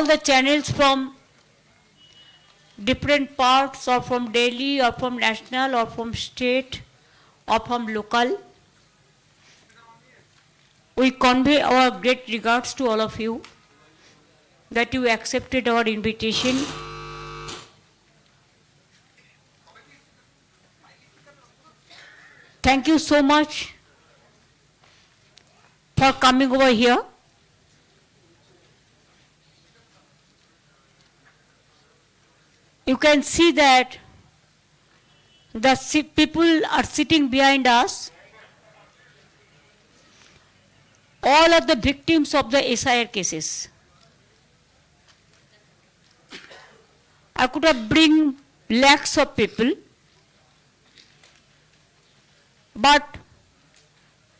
all the channels from different parts, or from Delhi, or from national, or from state, or from local. We convey our great regards to all of you that you accepted our invitation. Thank you so much for coming over here. You can see that the people are sitting behind us. All are the victims of the SIR cases. I could have bring lakhs of people, but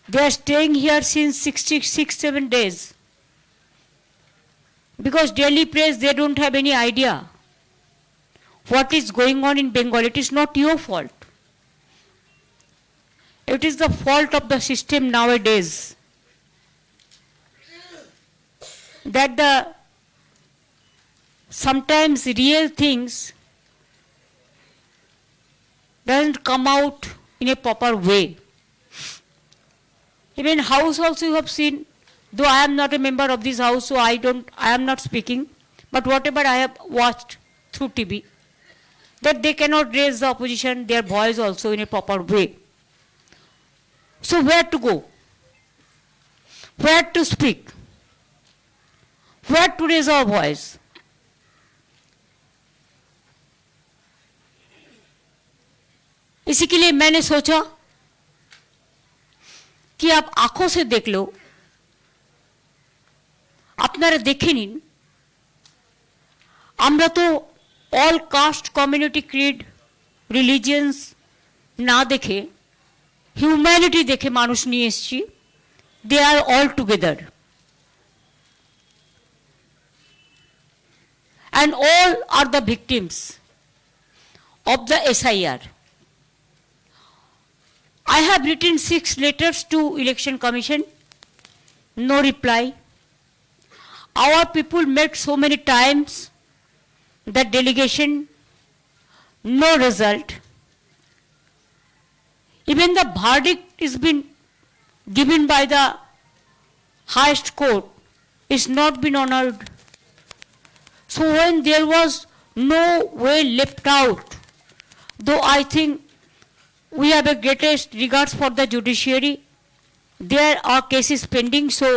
they are staying here since 6-7 days. Because Delhi press, they don't have any idea what is going on in Bengal. It is not your fault. It is the fault of the system nowadays. That the sometimes real things doesn't come out in a proper way. Even house also you have seen, though I am not a member of this house, so I am not speaking, but whatever I have watched through TV, that they cannot raise the opposition, their voice also in a proper way. So where to go? Where to speak? Where to raise our voice? इसी के लिए मैंने सोचा कि आप आंखों से देख लो, আপনারা দেখে নিন, আমরা তো all caste, community, creed, religions না দেখে humanity দেখে মানুষ নিয়ে এসেছি. They are all together. And all are the victims of the SIR. I have written 6 letters to Election Commission, no reply. Our people met so many times, the delegation, no result. Even the verdict is been given by the highest court is not been honored. So when there was no way left out, though I think we have the greatest regards for the judiciary, there are cases pending, so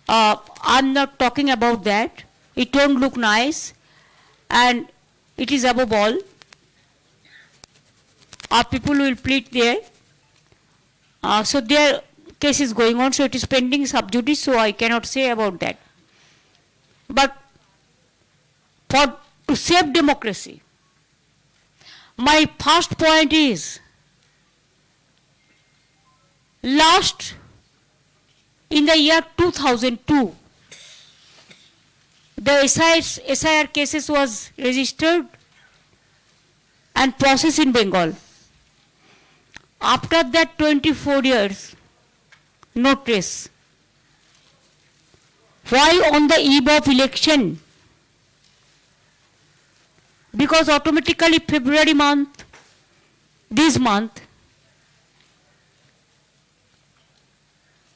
I'm not talking about that. It don't look nice, and it is above all. Our people will plead there. So their case is going on, so it is pending sub judice, so I cannot say about that. But to save democracy, my first point is, last in the year 2002, the SIR cases was registered and processed in Bengal. After that 24 years, no trace. Why on the eve of election? Because automatically February month, this month,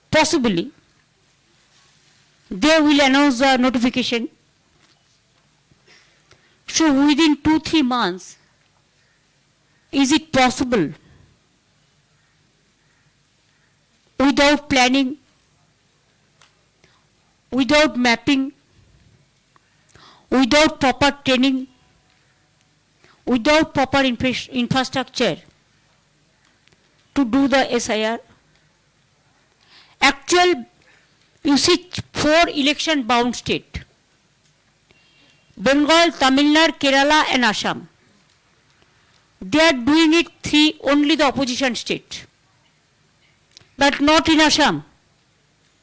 possibly, they will announce the notification. So within 2-3 months, is it possible? Without planning, without mapping, without proper training, without proper infrastructure to do the SIR. Actual, you see 4 election bound states: Bengal, Tamil Nadu, Kerala and Assam. They are doing it 3, only the opposition state. But not in Assam,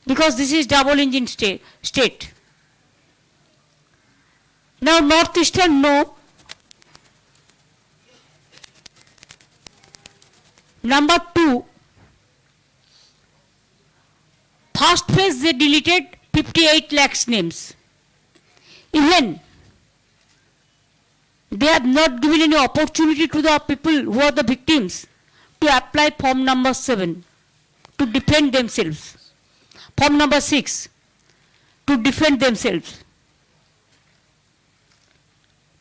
because this is double engine state. Now Northeastern, no. Number 2, first phase they deleted 58 lakhs names. Even they have not given any opportunity to the people who are the victims to apply form number 7 to defend themselves. Form number 6 to defend themselves.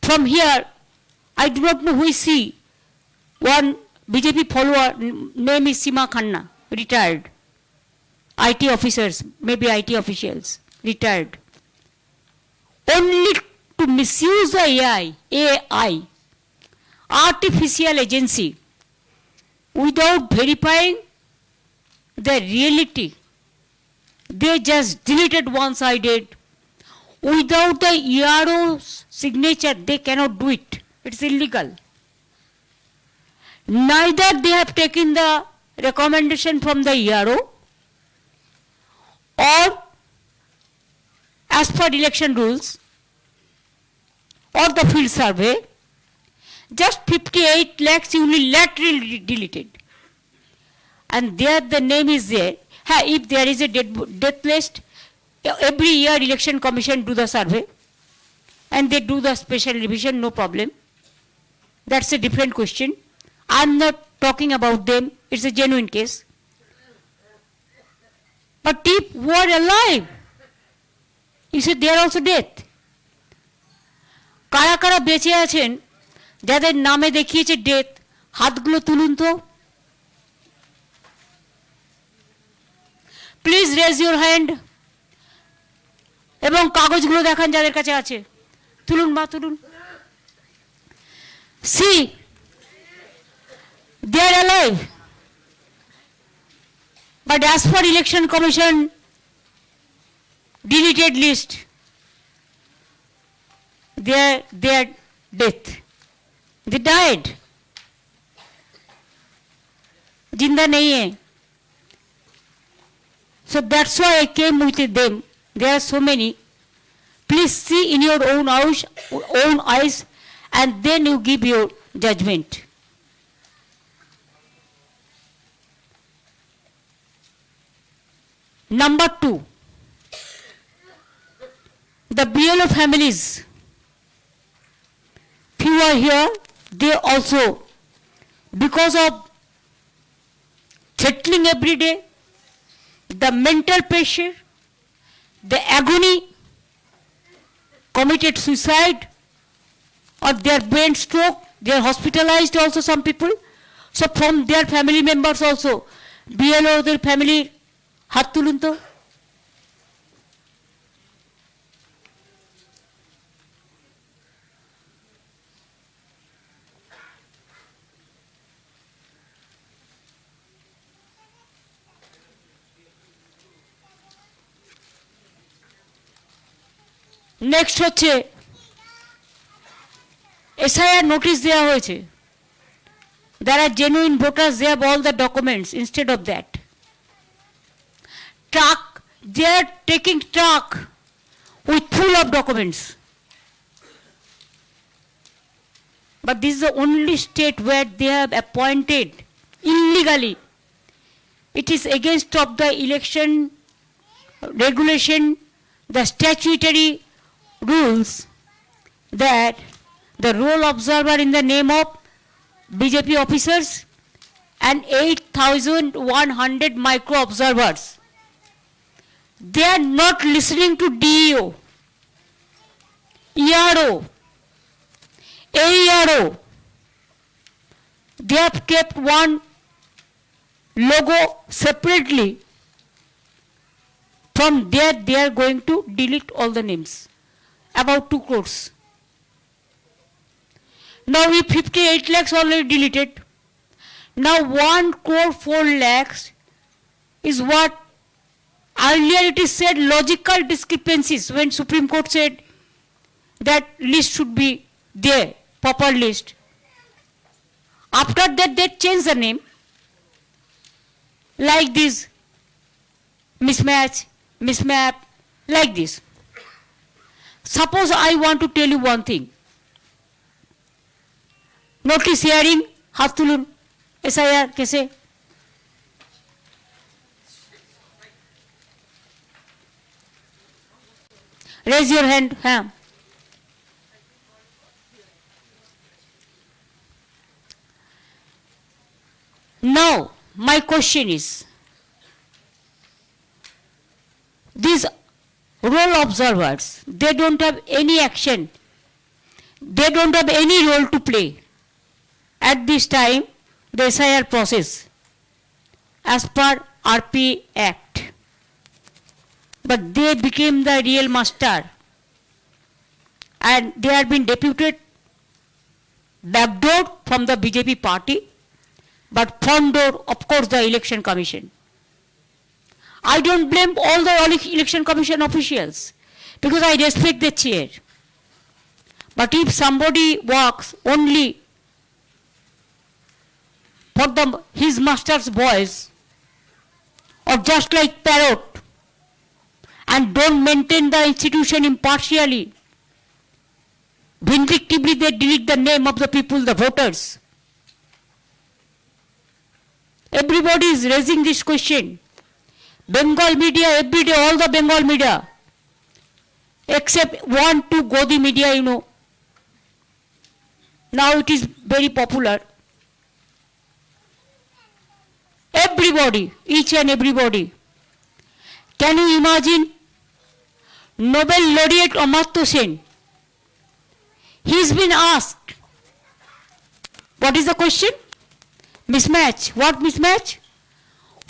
From here, I do not know who is she. One BJP follower, name is Sima Khanna, retired. IT officers, maybe IT officials, retired. Only to misuse the AI, artificial agency, without verifying the reality. They just deleted one-sided. Without the ERO's signature, they cannot do it. It's illegal. Neither they have taken the recommendation from the ERO or as per election rules or the field survey, just 58 lakhs unilaterally deleted. And there the name is there. If there is a death list, every year election commission do the survey and they do the special revision, no problem. That's a different question. I'm not talking about them. It's a genuine case. But if who are alive, you said they are also dead. কারা কারা বেঁচে আছেন যাদের নামে দেখিয়েছে death, হাতগুলো তুলুন তো। প্লিজ রেজ ইউর হ্যান্ড এবং কাগজগুলো দেখান যাদের কাছে আছে। তুলুন মা, তুলুন। See, they are alive. But as for election commission deleted list, they are death. They died. Jinda nahi hai. So that's why I came with them. There are so many. Please see in your own eyes and then you give your judgment. Number 2, the BLO families, few are here, they also, because of threatening every day, the mental pressure, the agony, committed suicide or their brain stroke, they are hospitalized also some people. So from their family members also, BLO, their family, হাত তুলুন তো। Next হচ্ছে SIR notice দেওয়া হয়েছে। There are genuine voters, they have all the documents. Instead of that, truck, they are taking truck with full of documents. But this is the only state where they have appointed illegally. It is against of the election regulation, the statutory rules, that the roll observer in the name of BJP officers and 8,100 micro observers, they are not listening to DEO, ERO, AERO. They have kept one logo separately. From there they are going to delete all the names, about 2 crores. Now we 58 lakhs already deleted. Now 1 crore 4 lakhs is what earlier it is said logical discrepancies when Supreme Court said that list should be there, proper list. After that they changed the name like this, mismatch, mismap, like this. Suppose I want to tell you one thing. Notice hearing, হাত তুলুন, SIR কেসে। Raise your hand, হ্যাঁ। My question is, these role observers, they don't have any action, they don't have any role to play at this time, the SIR process, as per RP Act. But they became the real master, and they have been deputed backdoor from the BJP party, but front door, of course, the Election Commission. I don't blame all the Election Commission officials, because I respect the chair. But if somebody works only for his master's voice, or just like parrot, and don't maintain the institution impartially, vindictively they delete the name of the people, the voters. Everybody is raising this question. Bengal media, every day, all the Bengal media, except 1, 2 Godi media, you know. Now it is very popular. Everybody, each and everybody. Can you imagine Nobel laureate Amartya Sen? He's been asked, what is the question? Mismatch. What mismatch?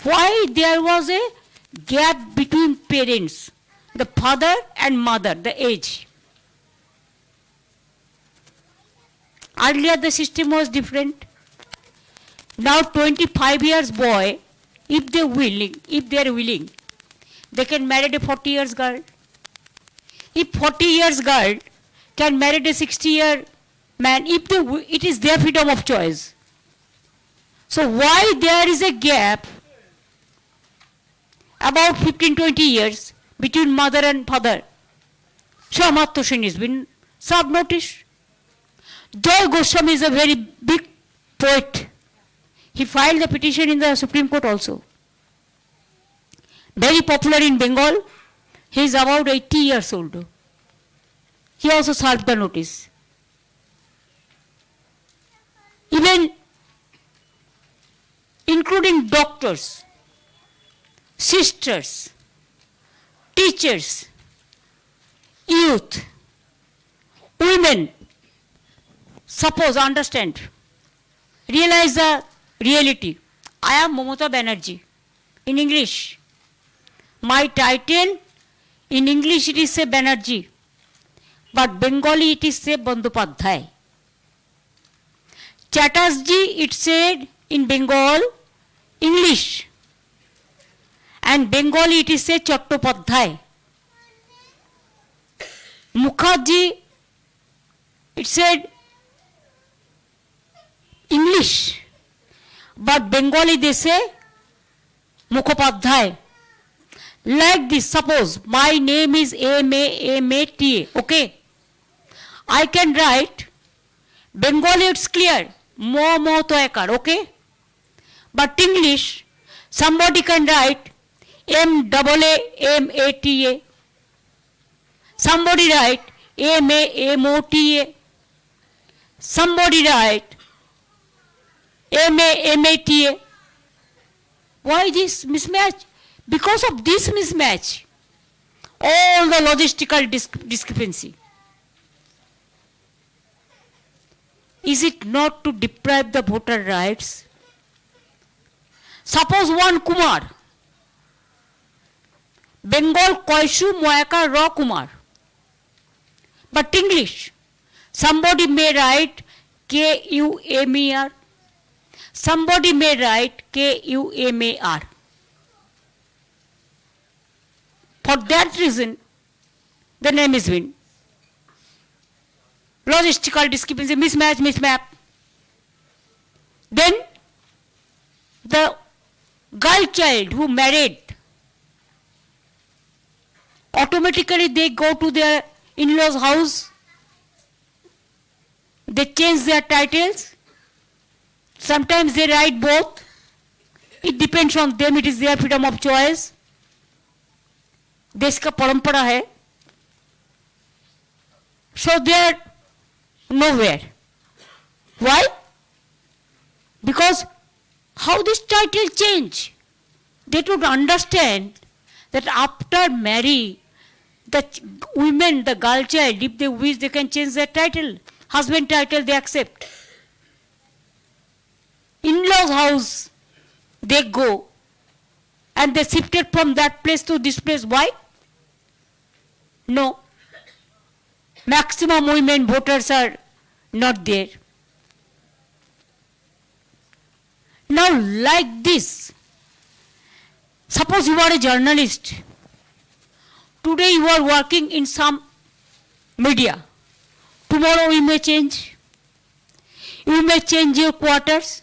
Why there was a gap between parents, the father and mother, the age. Earlier the system was different. Now 25 years boy, if they are willing, they can marry a 40 years girl. If 40 years girl can marry a 60-year man, it is their freedom of choice. So why there is a gap about 15-20 years between mother and father? So Amartya Sen has been served notice. Joy Goswami is a very big poet. He filed the petition in the Supreme Court also. Very popular in Bengal. He is about 80 years old. He also served the notice. Even including doctors, sisters, teachers, youth, women, suppose, understand, realize the reality. I am Mamata Banerjee. In English, my title, in English it is say Banerjee, but Bengali it is say Bandyopadhyay. Chatterjee it said in Bengal, English, and Bengali it is say Chattopadhyay. Mukherjee it said English, but Bengali they say Mukhopadhyay. Like this, suppose my name is M-A-M-A-T-A, okay? I can write, Bengali it's clear, Mo-Mo-To-Ekar, okay? But English, somebody can write M-A-A-M-A-T-A. Somebody write M-A-M-O-T-A. Somebody write M-A-M-A-T-A. Why this mismatch? Because of this mismatch, all the logistical discrepancy. Is it not to deprive the voter rights? Suppose one Kumar, Bengal Koishu Moyaka Ra Kumar, but English, somebody may write K-U-M-E-R, somebody may write K-U-M-A-R. For that reason, the name is been logistical discrepancy, mismatch. Then the girl child who married, automatically they go to their in-laws' house, they change their titles, sometimes they write both, it depends on them, it is their freedom of choice. देश का परंपरा है. So they are nowhere. Why? Because How this title change? They don't understand that after marry, the women, the girl child, if they wish, they can change their title. Husband title they accept. In-laws house, they go. And they shifted from that place to this place. Why? No. Maximum women voters are not there. Now like this, suppose you are a journalist. Today you are working in some media. Tomorrow you may change. You may change your quarters.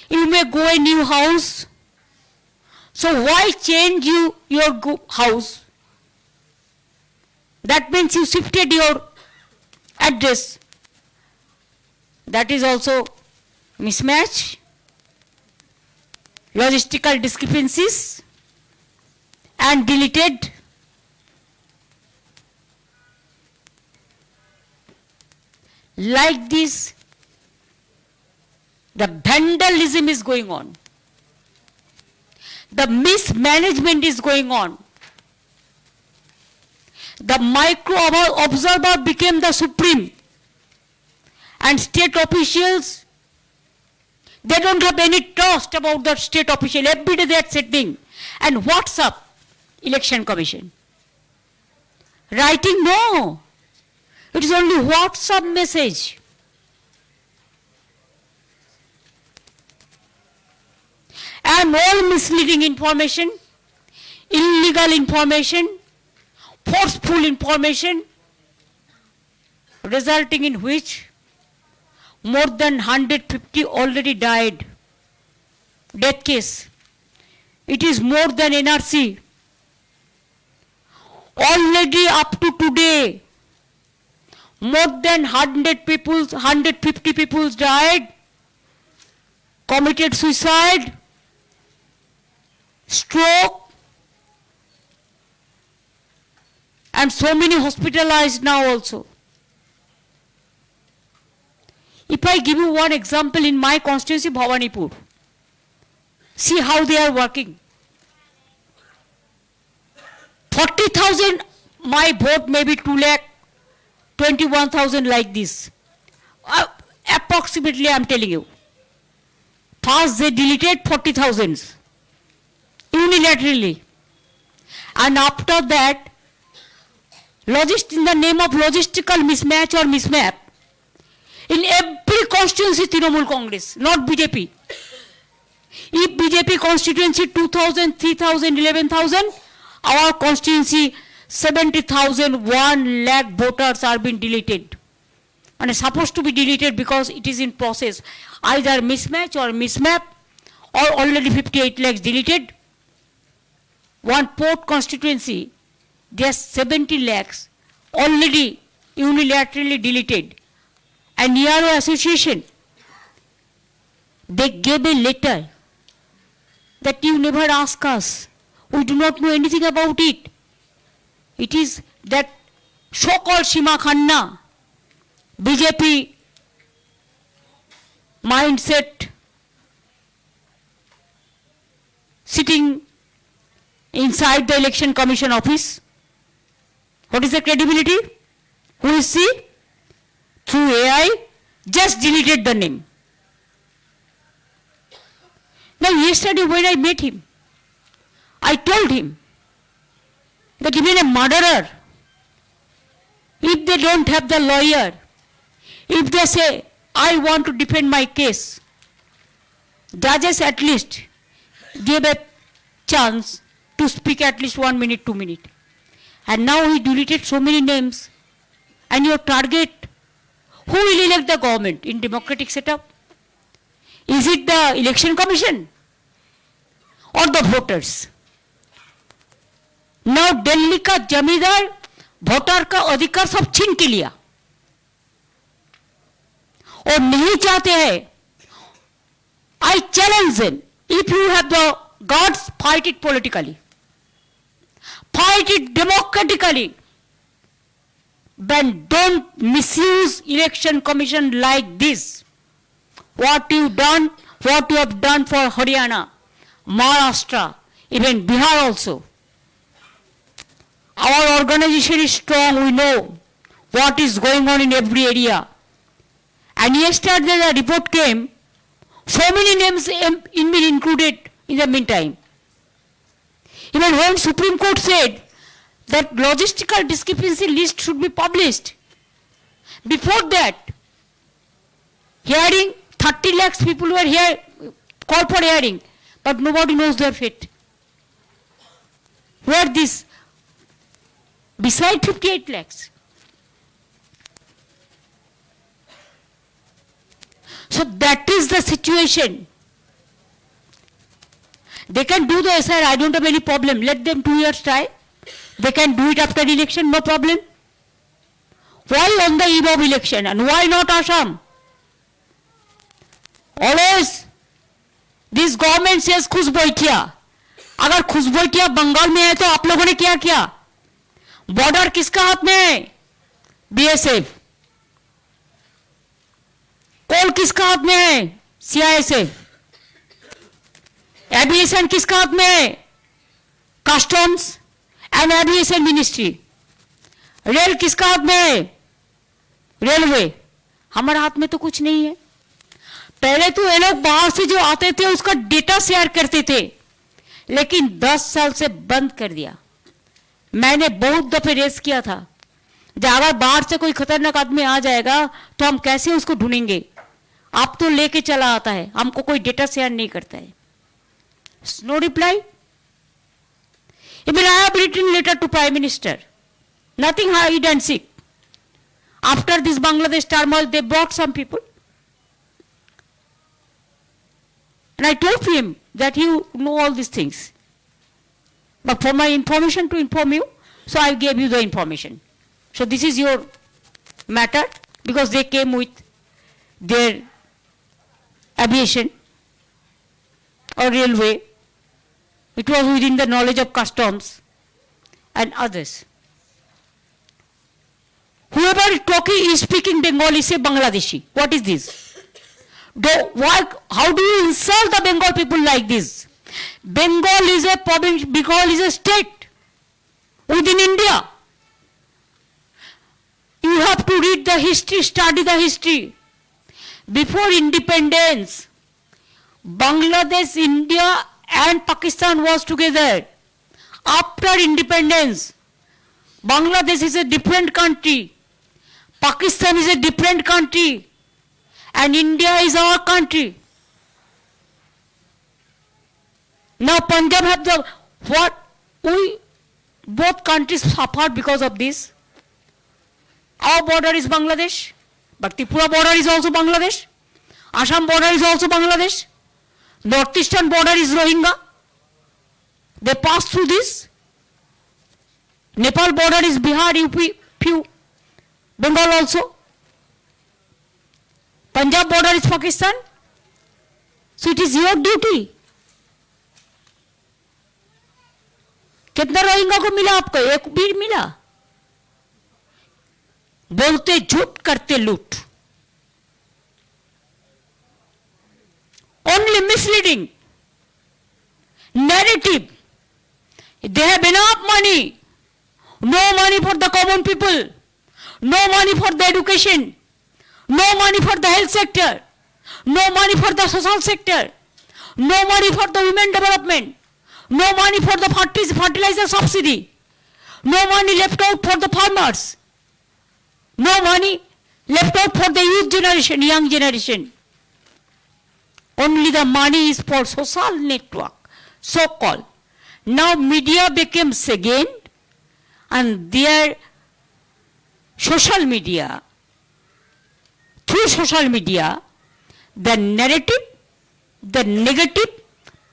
You may go a new house. So why change your house? That means you shifted your address. That is also mismatch, logistical discrepancies, and deleted. Like this, the vandalism is going on. The mismanagement is going on. The micro observer became the supreme. And state officials, they don't have any trust about the state official. Every day they are sitting. And what's up? Election Commission. Writing, no. It is only WhatsApp message. And all misleading information, illegal information, forceful information, resulting in which more than 150 already died. Death case. It is more than NRC. Already up to today, more than 150 people died, committed suicide, stroke, and so many hospitalized now also. If I give you one example in my constituency, Bhawanipur, see how they are working. 40,000, my vote may be 2,21,000 like this. Approximately I am telling you. First they deleted 40,000 unilaterally. And after that, in the name of logistical mismatch or mismap, in every constituency Trinamool Congress, not BJP. If BJP constituency 2,000, 3,000, 11,000, our constituency 70,000, 1 lakh voters are being deleted. And it's supposed to be deleted because it is in process. Either mismatch or mismap, or already 58 lakhs deleted. One port constituency, there's 70 lakhs already unilaterally deleted. And Niaro Association, they gave a letter that you never ask us. We do not know anything about it. It is that so-called Seema Khanna, BJP mindset, sitting inside the Election Commission office. What is the credibility? Who is she? Through AI, just deleted the name. Now yesterday when I met him, I told him that even a murderer, if they don't have the lawyer, if they say, I want to defend my case, judges at least gave a chance to speak at least 1 minute, 2 minutes. And now he deleted so many names. And your target, who will elect the government in democratic setup? Is it the Election Commission or the voters? Now Delhi का जमींदार voter का अधिकार सब छीन के लिया और नहीं चाहते हैं. I challenge them. If you have the guts, fight it politically. Fight it democratically. But don't misuse Election Commission like this. What you done what you have done for Haryana, Maharashtra, even Bihar also. Our organization is strong, we know what is going on in every area. And yesterday the report came, so many names in been included in the meantime. Even when Supreme Court said that logistical discrepancy list should be published, before that, hearing, 30 lakhs people were here, called for hearing, but nobody knows their fate. Where this? Beside 58 lakhs. So that is the situation. They can do the SIR, I don't have any problem. Let them 2 years try. They can do it after election, no problem. Why on the eve of election and why not Assam? Always this government says खुश बैठिया. अगर खुश बैठिया बंगाल में है तो आप लोगों ने क्या किया? बॉर्डर किसका हाथ में है? BSF. कोल किसका हाथ में है? CISF. एविएशन किसका हाथ में है? Customs and aviation ministry. Rail किसका हाथ में है? रेलवे. हमारे हाथ में तो कुछ नहीं है. पहले तो ये लोग बाहर से जो आते थे उसका डेटा शेयर करते थे, लेकिन 10 साल से बंद कर दिया. मैंने बहुत दफे रेस किया था, अगर बाहर से कोई खतरनाक आदमी आ जाएगा तो हम कैसे उसको ढूंढेंगे? आप तो लेके चला आता है, हमको कोई डेटा शेयर नहीं करता है. No reply. Even I have written letter to Prime Minister. Nothing hide and seek. After this Bangladesh turmoil, they brought some people. And I told him that you know all these things. But for my information to inform you, so I gave you the information. So this is your matter, because they came with their aviation or railway. It was within the knowledge of customs and others. Whoever is talking is speaking Bengali, say Bangladeshi. What is this? How do you insult the Bengal people like this? Bengal is a province, Bengal is a state within India. You have to read the history, study the history. Before independence, Bangladesh, India and Pakistan was together. After independence, Bangladesh is a different country, Pakistan is a different country, and India is our country. Now Punjab have the what? Both countries suffered because of this. Our border is Bangladesh, but Tripura border is also Bangladesh. Assam border is also Bangladesh. Northeastern border is Rohingya. They pass through this. Nepal border is Bihar, UP, few. Bengal also. Punjab border is Pakistan. So it is your duty. कितना रोहिंगा को मिला आपको? एक भी मिला? बोलते झूठ, करते लूट. Only misleading narrative. They have enough money. No money for the common people. No money for the education. No money for the health sector. No money for the social sector. No money for the women development. No money for the fertilizer subsidy. No money left out for the farmers. No money left out for the youth generation, young generation. Only the money is for social network, so-called. Now media became second, and their social media, through social media, the narrative, the negative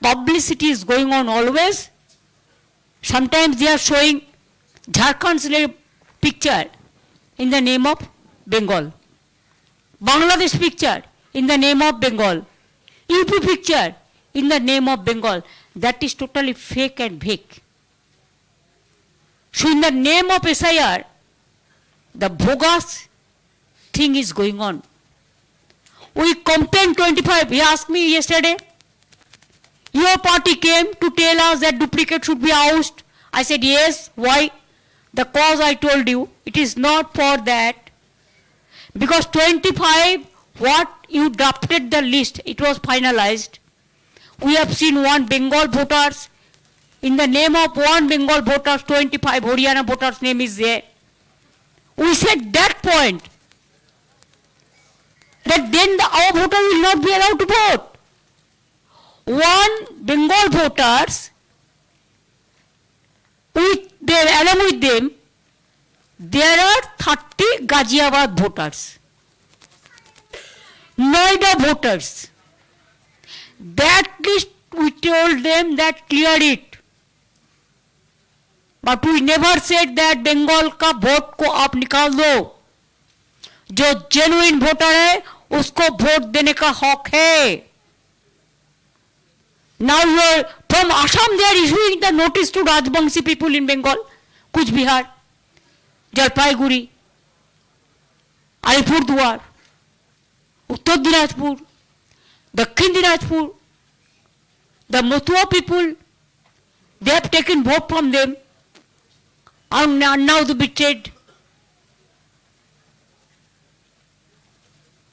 publicity is going on always. Sometimes they are showing Jharkhand's picture in the name of Bengal, Bangladesh picture in the name of Bengal, UP picture in the name of Bengal. That is totally fake and fake. So in the name of SIR, the bogus thing is going on. We complained 25. He asked me yesterday, your party came to tell us that duplicate should be ousted. I said, yes. Why? The cause I told you, it is not for that. Because 25, what you drafted the list, it was finalized. We have seen one Bengal voters, in the name of one Bengal voters, 25 Haryana voters' name is there. We said that point, that then our voter will not be allowed to vote. One Bengal voters, along with them, there are 30 Ghaziabad voters, Noida voters. That list we told them that clear it. But we never said that Bengal का vote को आप निकाल दो. जो genuine voter है उसको vote देने का हक है. Now from Assam they are issuing the notice to Rajbangshi people in Bengal, Kuch Bihar, Jalpaiguri, Alipurduar, Uttar Dinajpur, Dakhin Dinajpur, the Motua people, they have taken vote from them, and now the betrayed.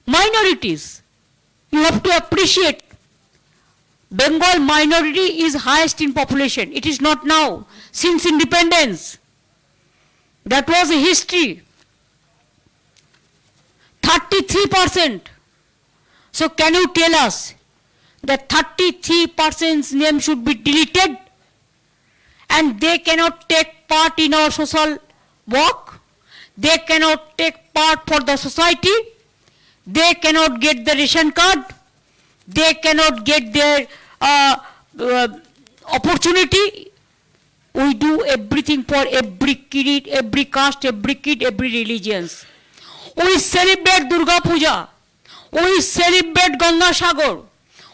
Minorities, you have to appreciate. Bengal minority is highest in population. It is not now, since independence. That was a history. 33%. So can you tell us that 33%'s name should be deleted and they cannot take part in our social work? They cannot take part for the society? They cannot get the ration card? They cannot get their opportunity. We do everything for every kid, every caste, every kid, every religion. We celebrate Durga Puja. We celebrate Ganga Sagar.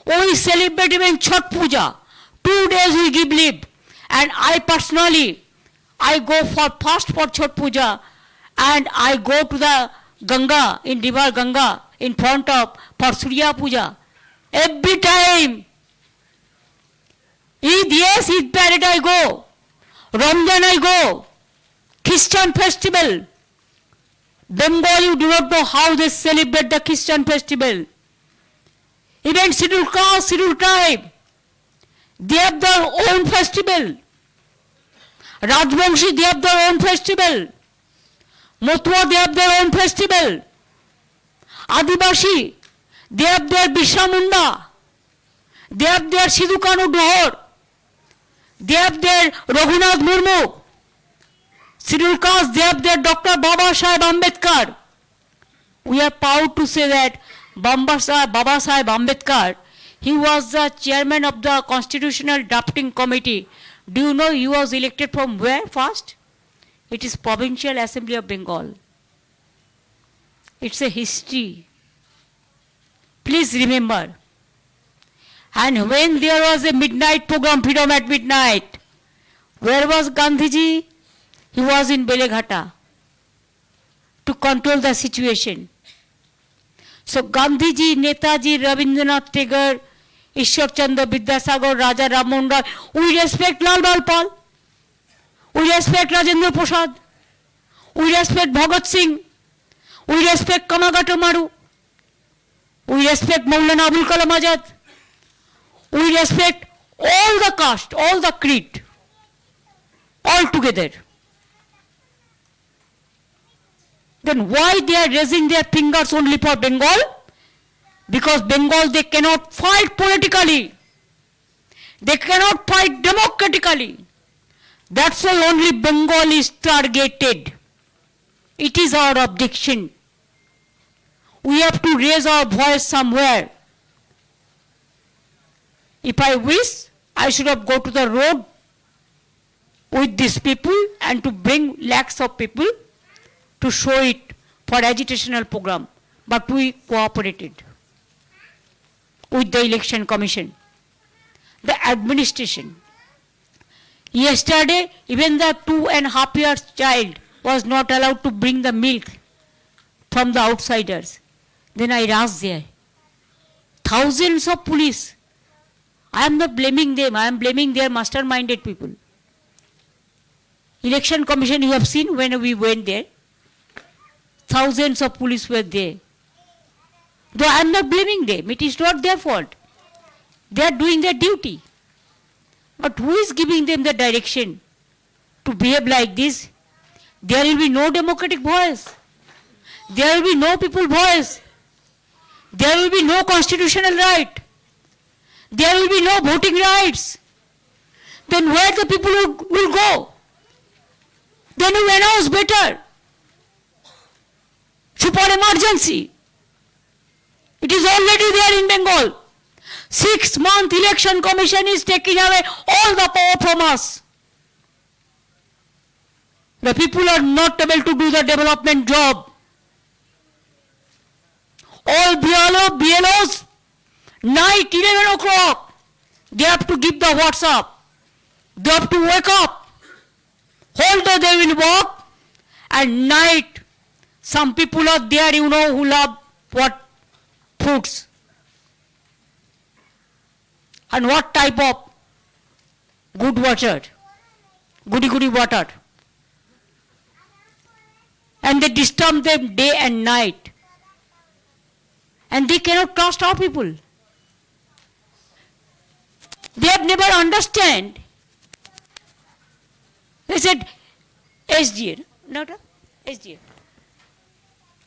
We celebrate even Chhat Puja. 2 days we give leave. And I personally, I go for fast for Chhat Puja and I go to the Ganga, in river Ganga, in front of, for Surya Puja. Every time, Eid, yes, Eid parade I go, Ramadan I go, Christian festival. Bengal, you do not know how they celebrate the Christian festival. Even scheduled caste, scheduled tribe, they have their own festival. Rajbangshi, they have their own festival. Motua, they have their own festival. Adivasi, they have their Birsa Munda. They have their Sidhu Kanu Dohor. They have their Raghunath Murmu. Scheduled caste, they have their Dr. Baba Saheb Ambedkar. We are proud to say that Baba Saheb Ambedkar, he was the chairman of the Constitutional Drafting Committee. Do you know he was elected from where first? It is Provincial Assembly of Bengal. It's a history. Please remember. And when there was a midnight program, Freedom at Midnight, where was Gandhiji? He was in Beleghata to control the situation. So Gandhiji, Netaji, Rabindranath Tagore, Ishwar Chandra Vidyasagar, Raja Rammohn Roy, we respect Lal Balpal, we respect Rajendra Prasad, we respect Bhagat Singh, we respect Kamagata Maru, we respect Maulana Abul Kalam Azad, we respect all the caste, all the creed, all together. Then why they are raising their fingers only for Bengal? Because Bengal, they cannot fight politically. They cannot fight democratically. That's why only Bengal is targeted. It is our objection. We have to raise our voice somewhere. If I wish, I should have go to the road with these people and to bring lakhs of people to show it for agitational program. But we cooperated with the Election Commission, the administration. Yesterday, even the 2.5 years child was not allowed to bring the milk from the outsiders. Then I rushed there. thousands of police. I am not blaming them, I am blaming their masterminded people. Election Commission, you have seen when we went there, thousands of police were there. Though I am not blaming them, it is not their fault. They are doing their duty. But who is giving them the direction to behave like this? There will be no democratic voice. There will be no people voice. There will be no constitutional right. There will be no voting rights. Then where the people will go? Then you announce better. Super emergency. It is already there in Bengal. 6-month election commission is taking away all the power from us. The people are not able to do the development job. All BLOs, night 11 o'clock, they have to give the WhatsApp. They have to wake up. Whole day they will walk, and night some people are there, who love what fruits and what type of good water, goody water. And they disturb them day and night. And they cannot trust our people. They have never understand. They said, SGA, not SGA.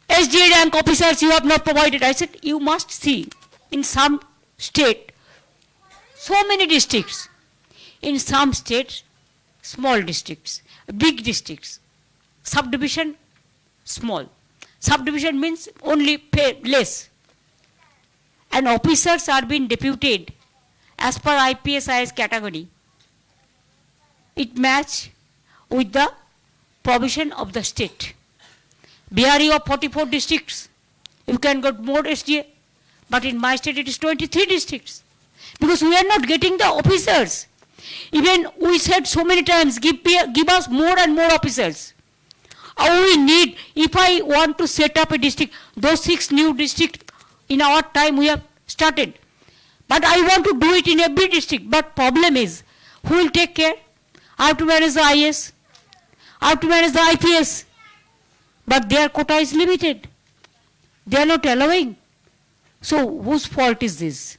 SGA rank officers you have not provided. I said, you must see in some state, so many districts. In some states, small districts, big districts, subdivision, small. Subdivision means only pay less. And officers are being deputed as per IPS IS category. It match with the provision of the state. BRE of 44 districts, you can get more SDA, but in my state it is 23 districts. Because we are not getting the officers. Even we said so many times, give us more and more officers. We need, if I want to set up a district, those 6 new districts in our time we have started. But I want to do it in every district. But problem is, who will take care? I have to manage the IS. I have to manage the IPS. But their quota is limited. They are not allowing. So whose fault is this?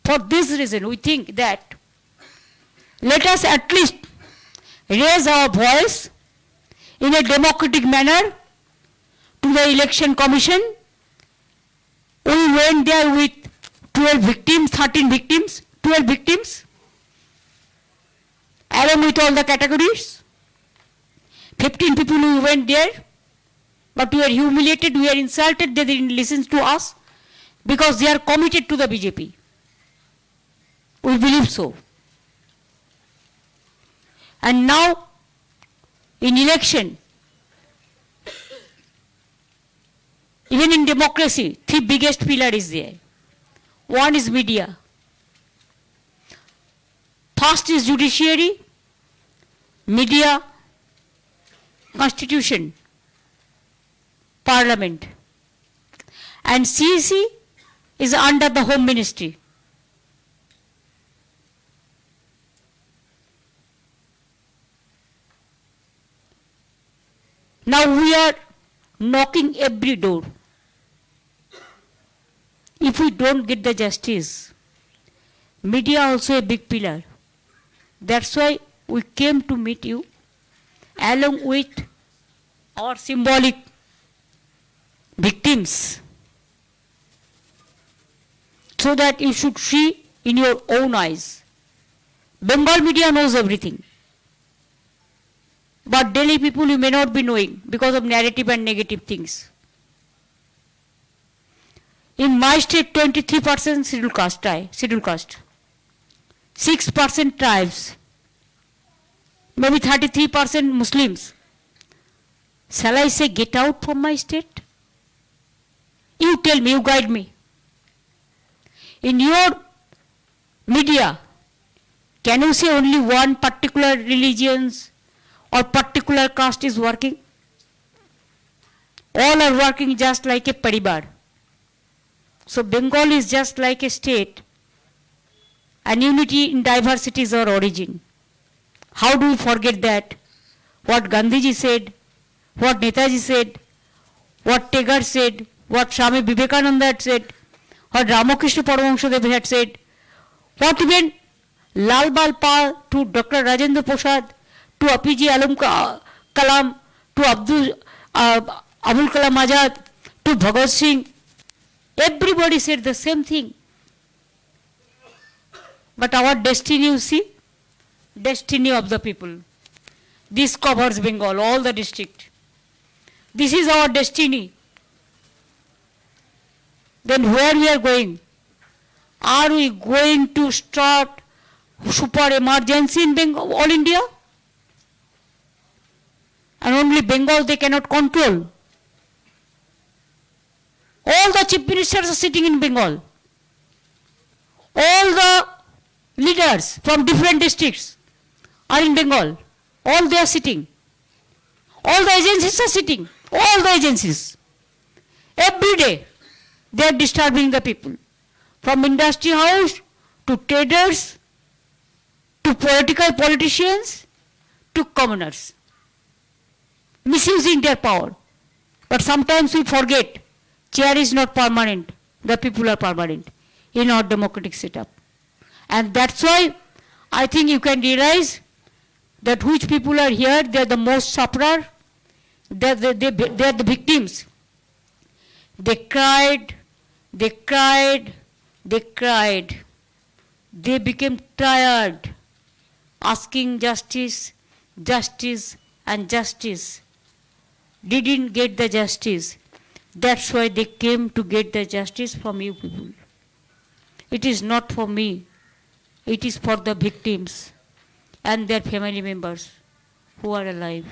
For this reason, we think that let us at least raise our voice in a democratic manner to the election commission. We went there with 12 victims, 13 victims, 12 victims, along with all the categories. 15 people who went there, but we are humiliated, we are insulted, they didn't listen to us because they are committed to the BJP. We believe so. And now, in election, even in democracy, 3 biggest pillars is there. One is media. First is judiciary, media, constitution, parliament. And CEC is under the Home Ministry. Now we are knocking every door. If we don't get the justice, media also a big pillar. That's why we came to meet you along with our symbolic victims, so that you should see in your own eyes. Bengal media knows everything. But Delhi people you may not be knowing because of narrative and negative things. In my state, 23% scheduled caste, 6% tribes, maybe 33% Muslims. Shall I say get out from my state? You tell me, you guide me. In your media, can you say only one particular religions or particular caste is working? All are working just like a paribar. So Bengal is just like a state, and unity in diversity is our origin. How do we forget that? What Gandhiji said, what Netaji said, what Tagore said, what Swami Vivekananda had said, what Ramakrishna Paramahansadev had said, what even Lal Bal Pal to Dr. Rajendra Prasad, to APJ Kalam, to Abul Kalam Azad, to Bhagat Singh, everybody said the same thing. But our destiny, you see, destiny of the people. This covers Bengal, all the district. This is our destiny. Then where we are going? Are we going to start super emergency in Bengal, all India? And only Bengal they cannot control. All the chief ministers are sitting in Bengal. All the leaders from different districts are in Bengal. All they are sitting. All the agencies are sitting. All the agencies. Every day they are disturbing the people. From industry house to traders to politicians to commoners. Misusing their power. But sometimes we forget, chair is not permanent. The people are permanent in our democratic setup. And that's why I think you can realize that which people are here, they are the most sufferer, they are the victims. They cried, they cried, they cried. They became tired, asking justice, justice and justice. Didn't get the justice. That's why they came to get the justice from you people. It is not for me. It is for the victims and their family members who are alive.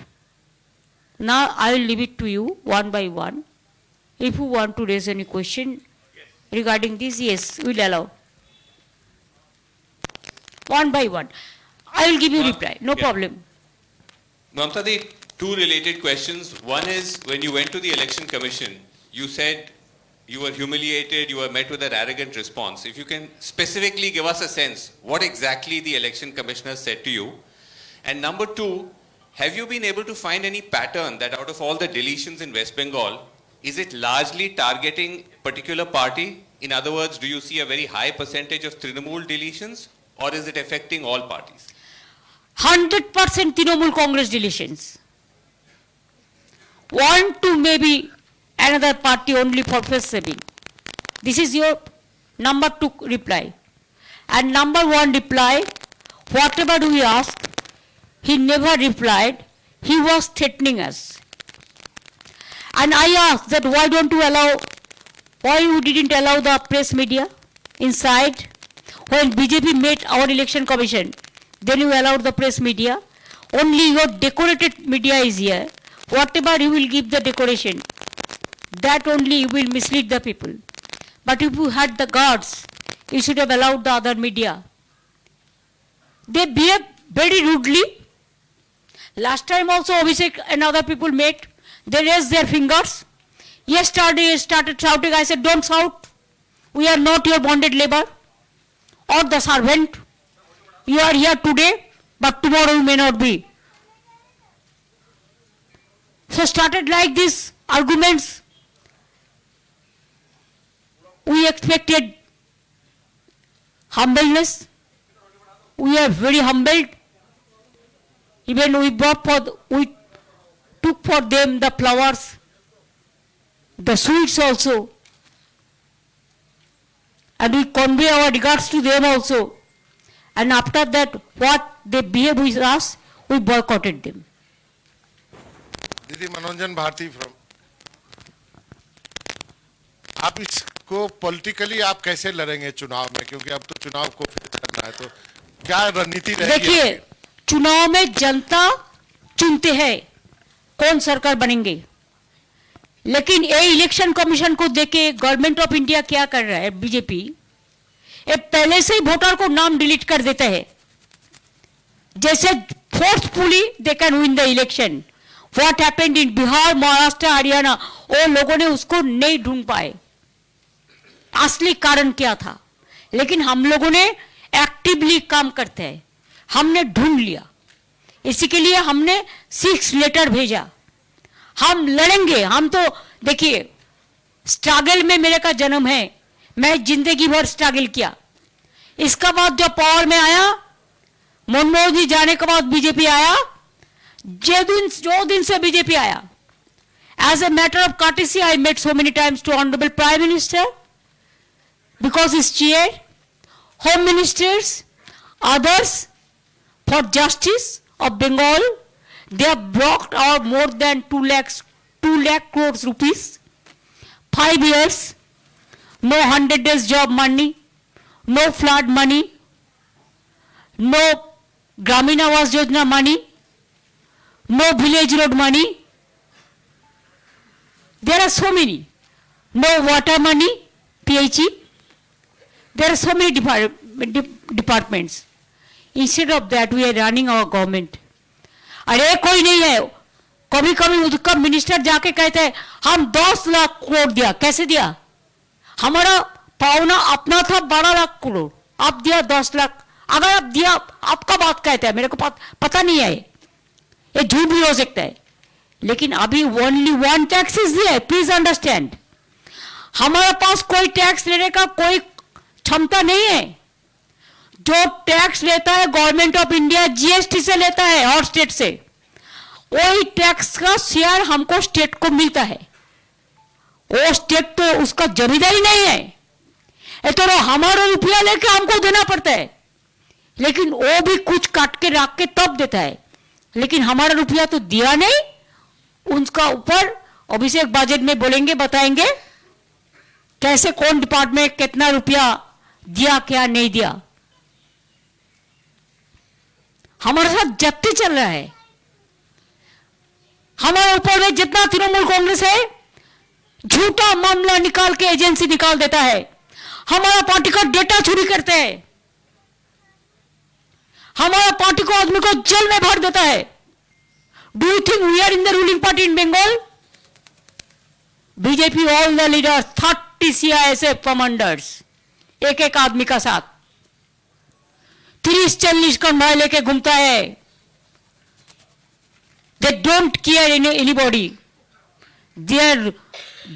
Now I will leave it to you one by one. If you want to raise any question regarding this, yes, we will allow. One by one. I will give you reply, no problem. Mamta, the two related questions. One is, when you went to the election commission, you said you were humiliated, you were met with an arrogant response. If you can specifically give us a sense, what exactly the election commissioner said to you? And number two, have you been able to find any pattern that out of all the deletions in West Bengal, is it largely targeting particular party? In other words, do you see a very high percentage of Trinamool deletions, or is it affecting all parties? 100% Trinamool Congress deletions. 1 to maybe another party only for face saving. This is your number 2 reply. And number 1 reply, whatever we asked, he never replied. He was threatening us. And I asked that why you didn't allow the press media inside? When BJP met our election commission, then you allowed the press media. Only your decorated media is here. Whatever you will give the decoration, that only you will mislead the people. But if you had the guards, you should have allowed the other media. They behave very rudely. Last time also Abhishek and other people met, they raised their fingers. Yesterday started shouting. I said, don't shout. We are not your bonded labor or the servant. You are here today, but tomorrow you may not be. So started like this arguments. We expected humbleness. We are very humbled. Even we took for them the flowers, the sweets also. And we convey our regards to them also. And after that, what they behave with us, we boycotted them. दीदी मनोरंजन Bharti from, आप इसको politically आप कैसे लड़ेंगे चुनाव में, क्योंकि अब तो चुनाव को फेस करना है, तो क्या रणनीति रहेगी? देखिए, चुनाव में जनता चुनते हैं कौन सरकार बनेंगे, लेकिन ये इलेक्शन कमीशन को देखे गवर्नमेंट ऑफ इंडिया क्या कर रहा है, बीजेपी ये पहले से ही वोटर को नाम डिलीट कर देते हैं, जैसे forcefully they can win the election. What happened in Bihar, Maharashtra, Haryana, वो लोगों ने उसको नहीं ढूंढ पाए. असली कारण क्या था, लेकिन हम लोगों ने एक्टिवली काम करते हैं, हमने ढूंढ लिया। इसी के लिए हमने 6 लेटर भेजा। हम लड़ेंगे, हम तो देखिए स्ट्रगल में मेरे का जन्म है, मैं जिंदगी भर स्ट्रगल किया। इसका बाद जब पावर में आया, मनमोहन जी जाने के बाद बीजेपी आया, जो दिन से बीजेपी आया, as a matter of courtesy I met so many times to honorable prime minister because his chair, home ministers, others for justice of Bengal, they have blocked out more than 2 lakh crores rupees, 5 years, no 100 days job money, no flood money, no Gramin Awas Yojana money, no village road money. There are so many. No water money, PHE. There are so many departments. Instead of that, we are running our government. अरे कोई नहीं है, कभी कभी उसका minister जाके कहते हैं हम 10 लाख करोड़ दिया। कैसे दिया? हमारा पावना अपना था 12 लाख करोड़, आप दिया 10 लाख। अगर आप दिया, आपका बात कहते हैं, मेरे को पता नहीं है, ये झूठ भी हो सकता है, लेकिन अभी only 1 tax is there, please understand. हमारे पास कोई टैक्स लेने का कोई क्षमता नहीं है। जो टैक्स लेता है गवर्नमेंट ऑफ इंडिया जीएसटी से लेता है और स्टेट से, वही टैक्स का शेयर हमको स्टेट को मिलता है। वो स्टेट तो उसका जमींदारी नहीं है, ये तो हमारा रुपया लेके हमको देना पड़ता है, लेकिन वो भी कुछ काट के रख के तब देता है, लेकिन हमारा रुपया तो दिया नहीं। उनका ऊपर अभिषेक बजट में बोलेंगे, बताएंगे कैसे कौन डिपार्टमेंट कितना रुपया दिया क्या नहीं दिया। हमारे साथ जत्ती चल रहा है। हमारे ऊपर में जितना तृणमूल कांग्रेस है, झूठा मामला निकाल के एजेंसी निकाल देता है, हमारा पार्टी का डेटा चोरी करते हैं, हमारा पार्टी को आदमी को जेल में भर देता है। Do you think we are in the ruling party in Bengal? BJP, all the leaders, 30 CISF commanders, एक आदमी का साथ 30-40 कंधा लेके घूमता है। They don't care anybody. They are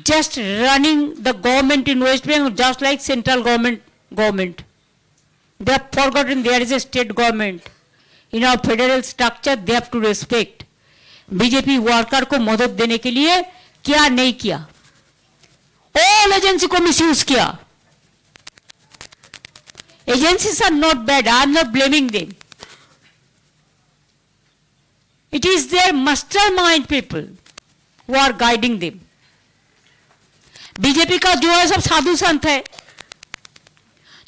just running the government in West Bengal just like central government. They have forgotten there is a state government. In our federal structure, they have to respect. BJP worker को मदद देने के लिए क्या नहीं किया, all agency को misuse किया। Agencies are not bad, I am not blaming them, it is their mastermind people who are guiding them. BJP का जो है सब साधु संत है,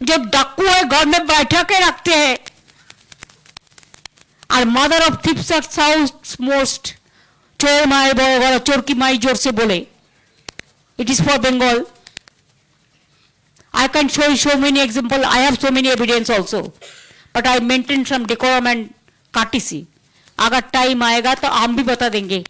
जो डाकू है घर में बैठा के रखते हैं, और mother of thieves are south most, चोर माए बड़ा चोर की माई जोर से बोले। It is for Bengal. I can show you so many examples. I have so many evidence also, but I maintain some decorum and courtesy. अगर टाइम आएगा तो हम भी बता देंगे।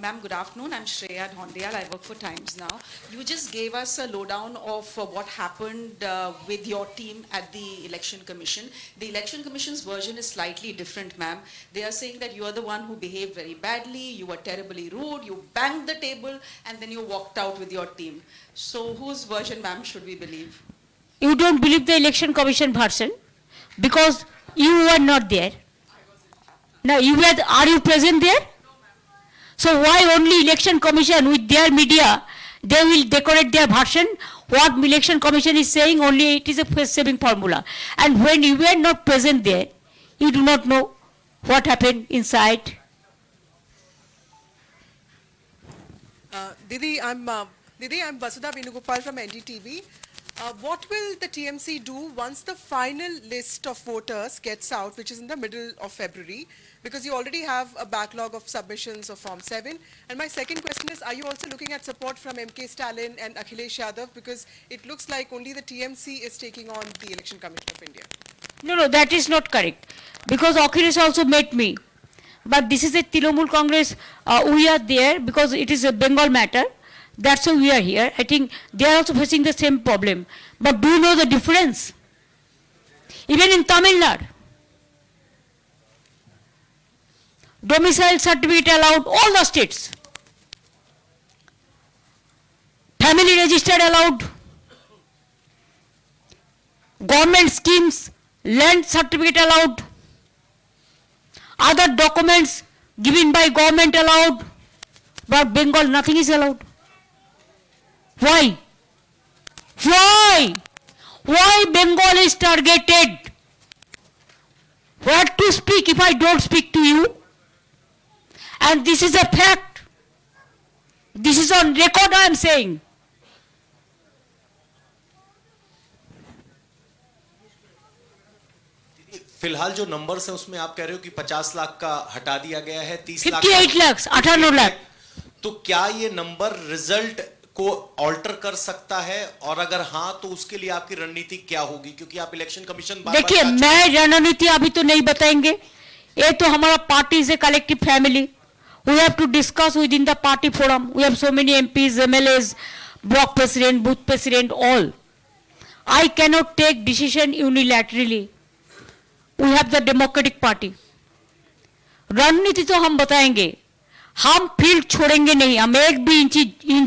Ma'am, good afternoon. I'm Shreya Dhondiyal. I work for Times Now. You just gave us a lowdown of what happened with your team at the Election Commission. The Election Commission's version is slightly different, ma'am. They are saying that you are the one who behaved very badly, you were terribly rude, you banged the table, and then you walked out with your team. So whose version, ma'am, should we believe? You don't believe the Election Commission version because you were not there. Now, are you present there? So why only Election Commission with their media, they will decorate their version? What Election Commission is saying, only it is a face-saving formula. And when you were not present there, you do not know what happened inside. Didi, I'm Vasudha Venugopal from NDTV. What will the TMC do once the final list of voters gets out, which is in the middle of February? Because you already have a backlog of submissions of Form 7. And my second question is, are you also looking at support from MK Stalin and Akhilesh Yadav? Because it looks like only the TMC is taking on the Election Commission of India. No, that is not correct. Because Akhilesh also met me. But this is a Trinamool Congress, we are there because it is a Bengal matter. That's why we are here. I think they are also facing the same problem. But do you know the difference? Even in Tamil Nadu, domicile certificate allowed all the states. Family registered allowed. Government schemes, land certificate allowed. Other documents given by government allowed. But Bengal, nothing is allowed. Why? Why? Why Bengal is targeted? What to speak if I don't speak to you? And this is a fact. This is on record I am saying. फिलहाल जो numbers हैं उसमें आप कह रहे हो कि 50 लाख का हटा दिया गया है, 30 लाख 58 लाख 58 लाख। तो क्या ये नंबर रिजल्ट को ऑल्टर कर सकता है, और अगर हाँ तो उसके लिए आपकी रणनीति क्या होगी, क्योंकि आप इलेक्शन कमीशन देखिए, मैं रणनीति अभी तो नहीं बताएंगे, ये तो हमारा पार्टी से collective family, we have to discuss with in the party forum, we have so many MPs, MLAs, block president, booth president, all. I cannot take decision unilaterally, we have the democratic party. रणनीति तो हम बताएंगे, हम field छोड़ेंगे नहीं, हम एक भी इंच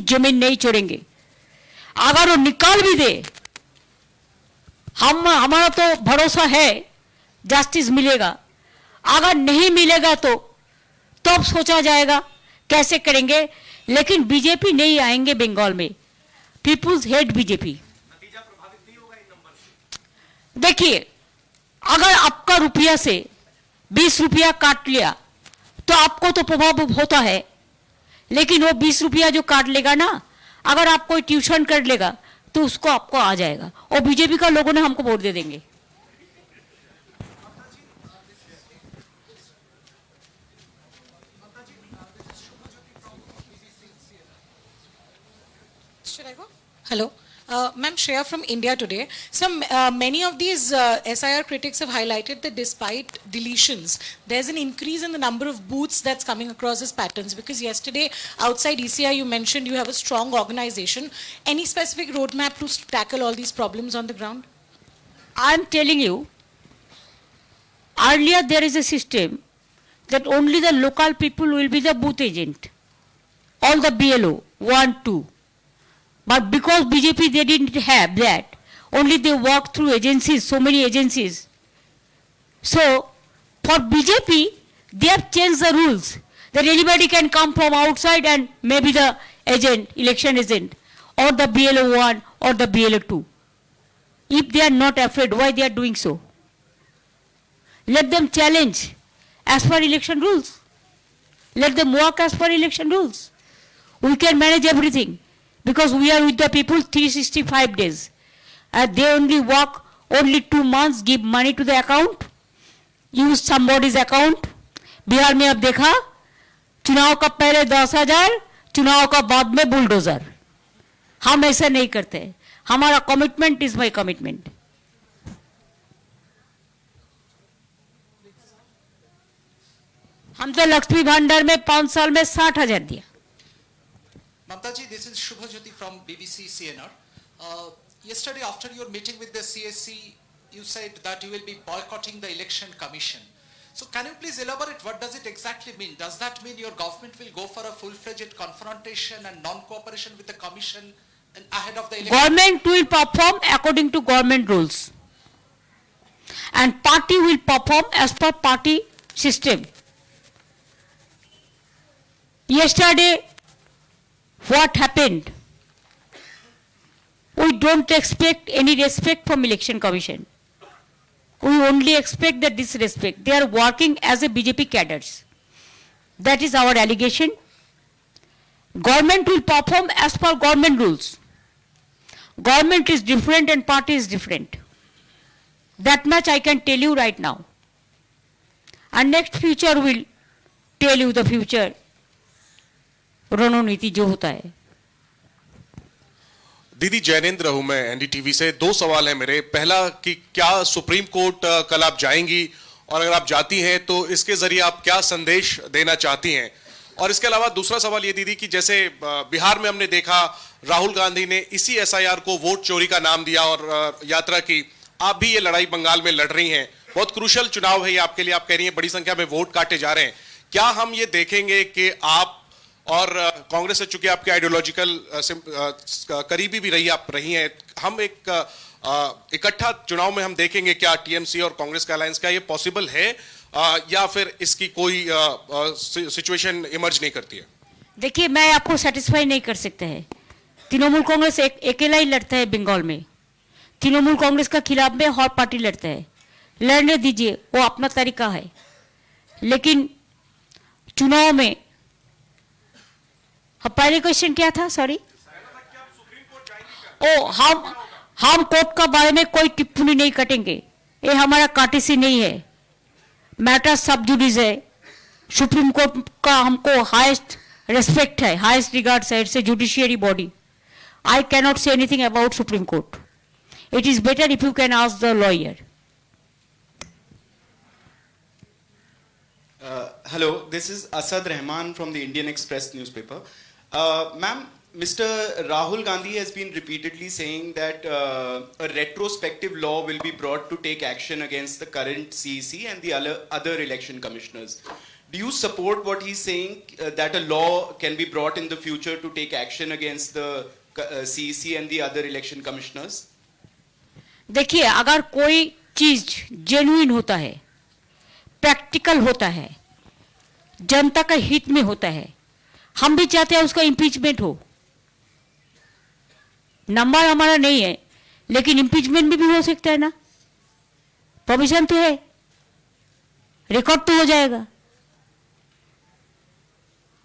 जमीन नहीं छोड़ेंगे। अगर वो निकाल भी दे, हमारा तो भरोसा है जस्टिस मिलेगा। अगर नहीं मिलेगा तो तब सोचा जाएगा कैसे करेंगे, लेकिन बीजेपी नहीं आएंगे बंगाल में। Peoples hate BJP. देखिए, अगर आपका रुपया से 20 रुपया काट लिया तो आपको तो प्रभाव होता है, लेकिन वो 20 रुपया जो काट लेगा ना, अगर आप कोई ट्यूशन कर लेगा तो उसको आपको आ जाएगा, और बीजेपी का लोगों ने हमको वोट दे देंगे। Should I go? Hello. Ma'am, Shreya from India Today. So many of these SIR critics have highlighted that despite deletions, there's an increase in the number of booths that's coming across as patterns. Because yesterday, outside ECI, you mentioned you have a strong organization. Any specific roadmap to tackle all these problems on the ground? I'm telling you, earlier there is a system that only the local people will be the booth agent. All the BLO, 1, 2. But because BJP, they didn't have that, only they work through agencies, so many agencies. So, for BJP, they have changed the rules, that anybody can come from outside and maybe the agent, election agent, or the BLO 1 or the BLO 2. If they are not afraid, why they are doing so? Let them challenge as per election rules. Let them work as per election rules. We can manage everything, because we are with the people 365 days. And they only work only 2 months, give money to the account, use somebody's account. Bihar में अब देखा, चुनाव का पहले 10,000, चुनाव का बाद में बुलडोजर। हम ऐसा नहीं करते, हमारा कमिटमेंट इज माई कमिटमेंट। हम तो लक्ष्मी भंडार में 5 साल में 60,000 दिया। Mamtaji, this is Shubhajyoti from BBC CNR. Yesterday, after your meeting with the CSC, you said that you will be boycotting the election commission. So can you please elaborate what does it exactly mean? Does that mean your government will go for a full-fledged confrontation and non-cooperation with the commission ahead of the election? Government will perform according to government rules. And party will perform as per party system. Yesterday, what happened? We don't expect any respect from election commission. We only expect the disrespect. They are working as a BJP cadres. That is our allegation. Government will perform as per government rules. Government is different and party is different. That much I can tell you right now. And next future will tell you the future रणनीति जो होता है। दीदी जैनेंद्र हूं मैं NDTV से। दो सवाल है मेरे। पहला कि क्या सुप्रीम कोर्ट कल आप जाएंगी, और अगर आप जाती हैं तो इसके जरिए आप क्या संदेश देना चाहती हैं? और इसके अलावा दूसरा सवाल ये दीदी कि जैसे बिहार में हमने देखा राहुल गांधी ने इसी एसआईआर को वोट चोरी का नाम दिया और यात्रा की। आप भी ये लड़ाई बंगाल में लड़ रही हैं, बहुत क्रूशल चुनाव है ये आपके लिए। आप कह रही हैं बड़ी संख्या में वोट काटे जा रहे हैं। क्या हम ये देखेंगे कि आप और कांग्रेस से, चूंकि आपके आइडियोलॉजिकल करीबी भी आप रही हैं, हम एक इकट्ठा चुनाव में हम देखेंगे क्या टीएमसी और कांग्रेस का अलायंस? क्या ये पॉसिबल है या फिर इसकी कोई सिचुएशन इमर्ज नहीं करती है? देखिए, मैं आपको सेटिस्फाई नहीं कर सकता है। तृणमूल कांग्रेस अकेला ही लड़ता है बंगाल में। तृणमूल कांग्रेस का खिलाफ में हर पार्टी लड़ता है, लड़ने दीजिए, वो अपना तरीका है। लेकिन चुनाव में पहले क्वेश्चन क्या था? सॉरी। ओ, हम कोर्ट का बारे में कोई टिप्पणी नहीं कटेंगे, ये हमारा कार्टेसी नहीं है। मैटर सब जुडिस है। सुप्रीम कोर्ट का हमको हाईएस्ट रेस्पेक्ट है, हाईएस्ट रिगार्ड्स है। It's a judiciary body. I cannot say anything about supreme court. It is better if you can ask the lawyer. Hello, this is Asad Rahman from the Indian Express newspaper. Ma'am, Mr. Rahul Gandhi has been repeatedly saying that a retrospective law will be brought to take action against the current CEC and the other election commissioners. Do you support what he's saying, that a law can be brought in the future to take action against the CEC and the other election commissioners? देखिए, अगर कोई चीज genuine होता है, practical होता है, जनता का हित में होता है, हम भी चाहते हैं उसका इम्पीचमेंट हो। नंबर हमारा नहीं है, लेकिन इम्पीचमेंट भी हो सकता है ना। प्रोविजन तो है, रिकॉर्ड तो हो जाएगा।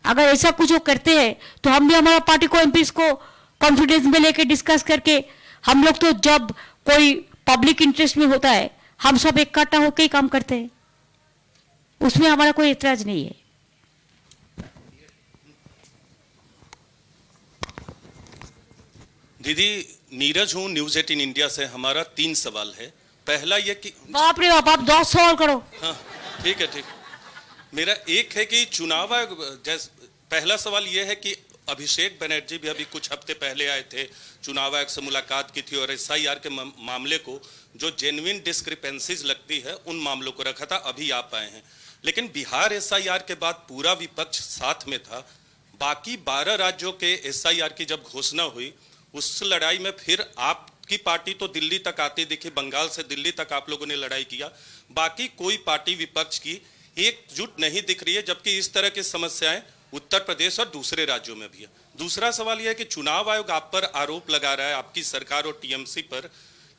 अगर ऐसा कुछ वो करते हैं तो हम भी हमारा पार्टी को एमपीज को कॉन्फिडेंस में लेके डिस्कस करके, हम लोग तो जब कोई पब्लिक इंटरेस्ट में होता है हम सब इकट्ठा होकर ही काम करते हैं, उसमें हमारा कोई एतराज नहीं है। दीदी नीरज हूं न्यूज 18 इंडिया से। हमारा 3 सवाल है। पहला ये कि बाप रे बाप, आप 10 सवाल करो। हाँ ठीक है, ठीक। मेरा एक है कि चुनाव आयोग, पहला सवाल ये है कि अभिषेक बनर्जी भी अभी कुछ हफ्ते पहले आए थे, चुनाव आयोग से मुलाकात की थी और एसआईआर के मामले को जो जेन्युइन डिस्क्रिपेंसीज लगती है उन मामलों को रखा था। अभी आप आए हैं, लेकिन बिहार एसआईआर के बाद पूरा विपक्ष साथ में था। बाकी 12 राज्यों के एसआईआर की जब घोषणा हुई, उस लड़ाई में फिर आपकी पार्टी तो दिल्ली तक आती दिखी, बंगाल से दिल्ली तक आप लोगों ने लड़ाई किया। बाकी कोई पार्टी विपक्ष की एकजुट नहीं दिख रही है, जबकि इस तरह की समस्याएं उत्तर प्रदेश और दूसरे राज्यों में भी है। दूसरा सवाल यह है कि चुनाव आयोग आप पर आरोप लगा रहा है, आपकी सरकार और टीएमसी पर,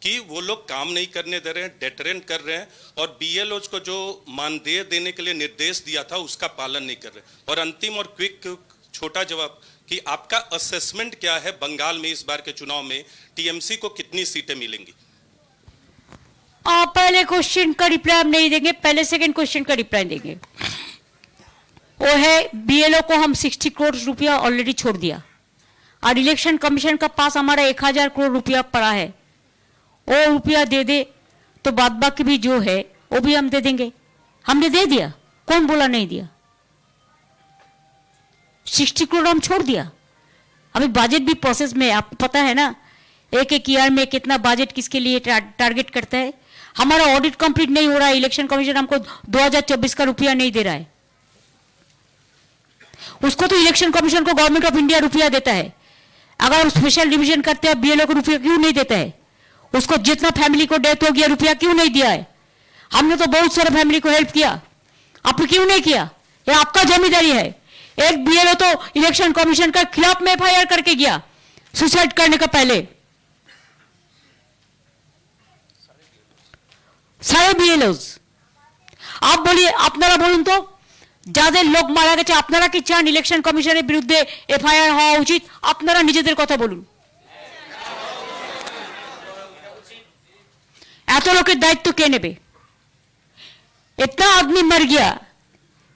कि वो लोग काम नहीं करने दे रहे हैं, डेटरेंट कर रहे हैं, और बीएलओ को जो मानदेय देने के लिए निर्देश दिया था उसका पालन नहीं कर रहे। और अंतिम और क्विक छोटा जवाब कि आपका असेसमेंट क्या है, बंगाल में इस बार के चुनाव में टीएमसी को कितनी सीटें मिलेंगी? पहले क्वेश्चन का रिप्लाई हम नहीं देंगे, पहले सेकंड क्वेश्चन का रिप्लाई देंगे। वो है बीएलओ को हम 60 करोड़ रुपया ऑलरेडी छोड़ दिया, और इलेक्शन कमीशन का पास हमारा 1000 करोड़ रुपया पड़ा है। वो रुपया दे दे तो बाद बाकी भी जो है वो भी हम दे देंगे। हमने दे दिया, कौन बोला नहीं दिया? 60 करोड़ हम छोड़ दिया। अभी बजट भी प्रोसेस में, आपको पता है ना, एक ईयर में कितना बजट किसके लिए टारगेट करता है। हमारा ऑडिट कंप्लीट नहीं हो रहा है, इलेक्शन कमीशन हमको 2024 का रुपया नहीं दे रहा है। उसको तो इलेक्शन कमीशन को गवर्नमेंट ऑफ इंडिया रुपया देता है। अगर स्पेशल डिवीजन करते हैं बीएलओ को रुपया क्यों नहीं देता है? उसको जितना फैमिली को डेथ हो गया रुपया क्यों नहीं दिया है? हमने तो बहुत सारे फैमिली को हेल्प किया, आपने क्यों नहीं किया? ये आपका जिम्मेदारी है। एक बीएलओ तो इलेक्शन कमीशन के खिलाफ में एफआईआर करके गया सुसाइड करने का पहले। सारे बीएलओज आप बोलिए, আপনারা বলুন তো, যাদের লোক মারা গেছে আপনারা কি চান ইলেকশন কমিশনের বিরুদ্ধে এফআইআর হওয়া উচিত? আপনারা নিজেদের কথা বলুন। এত লোকের দায়িত্ব কে নেবে? इतना आदमी मर गया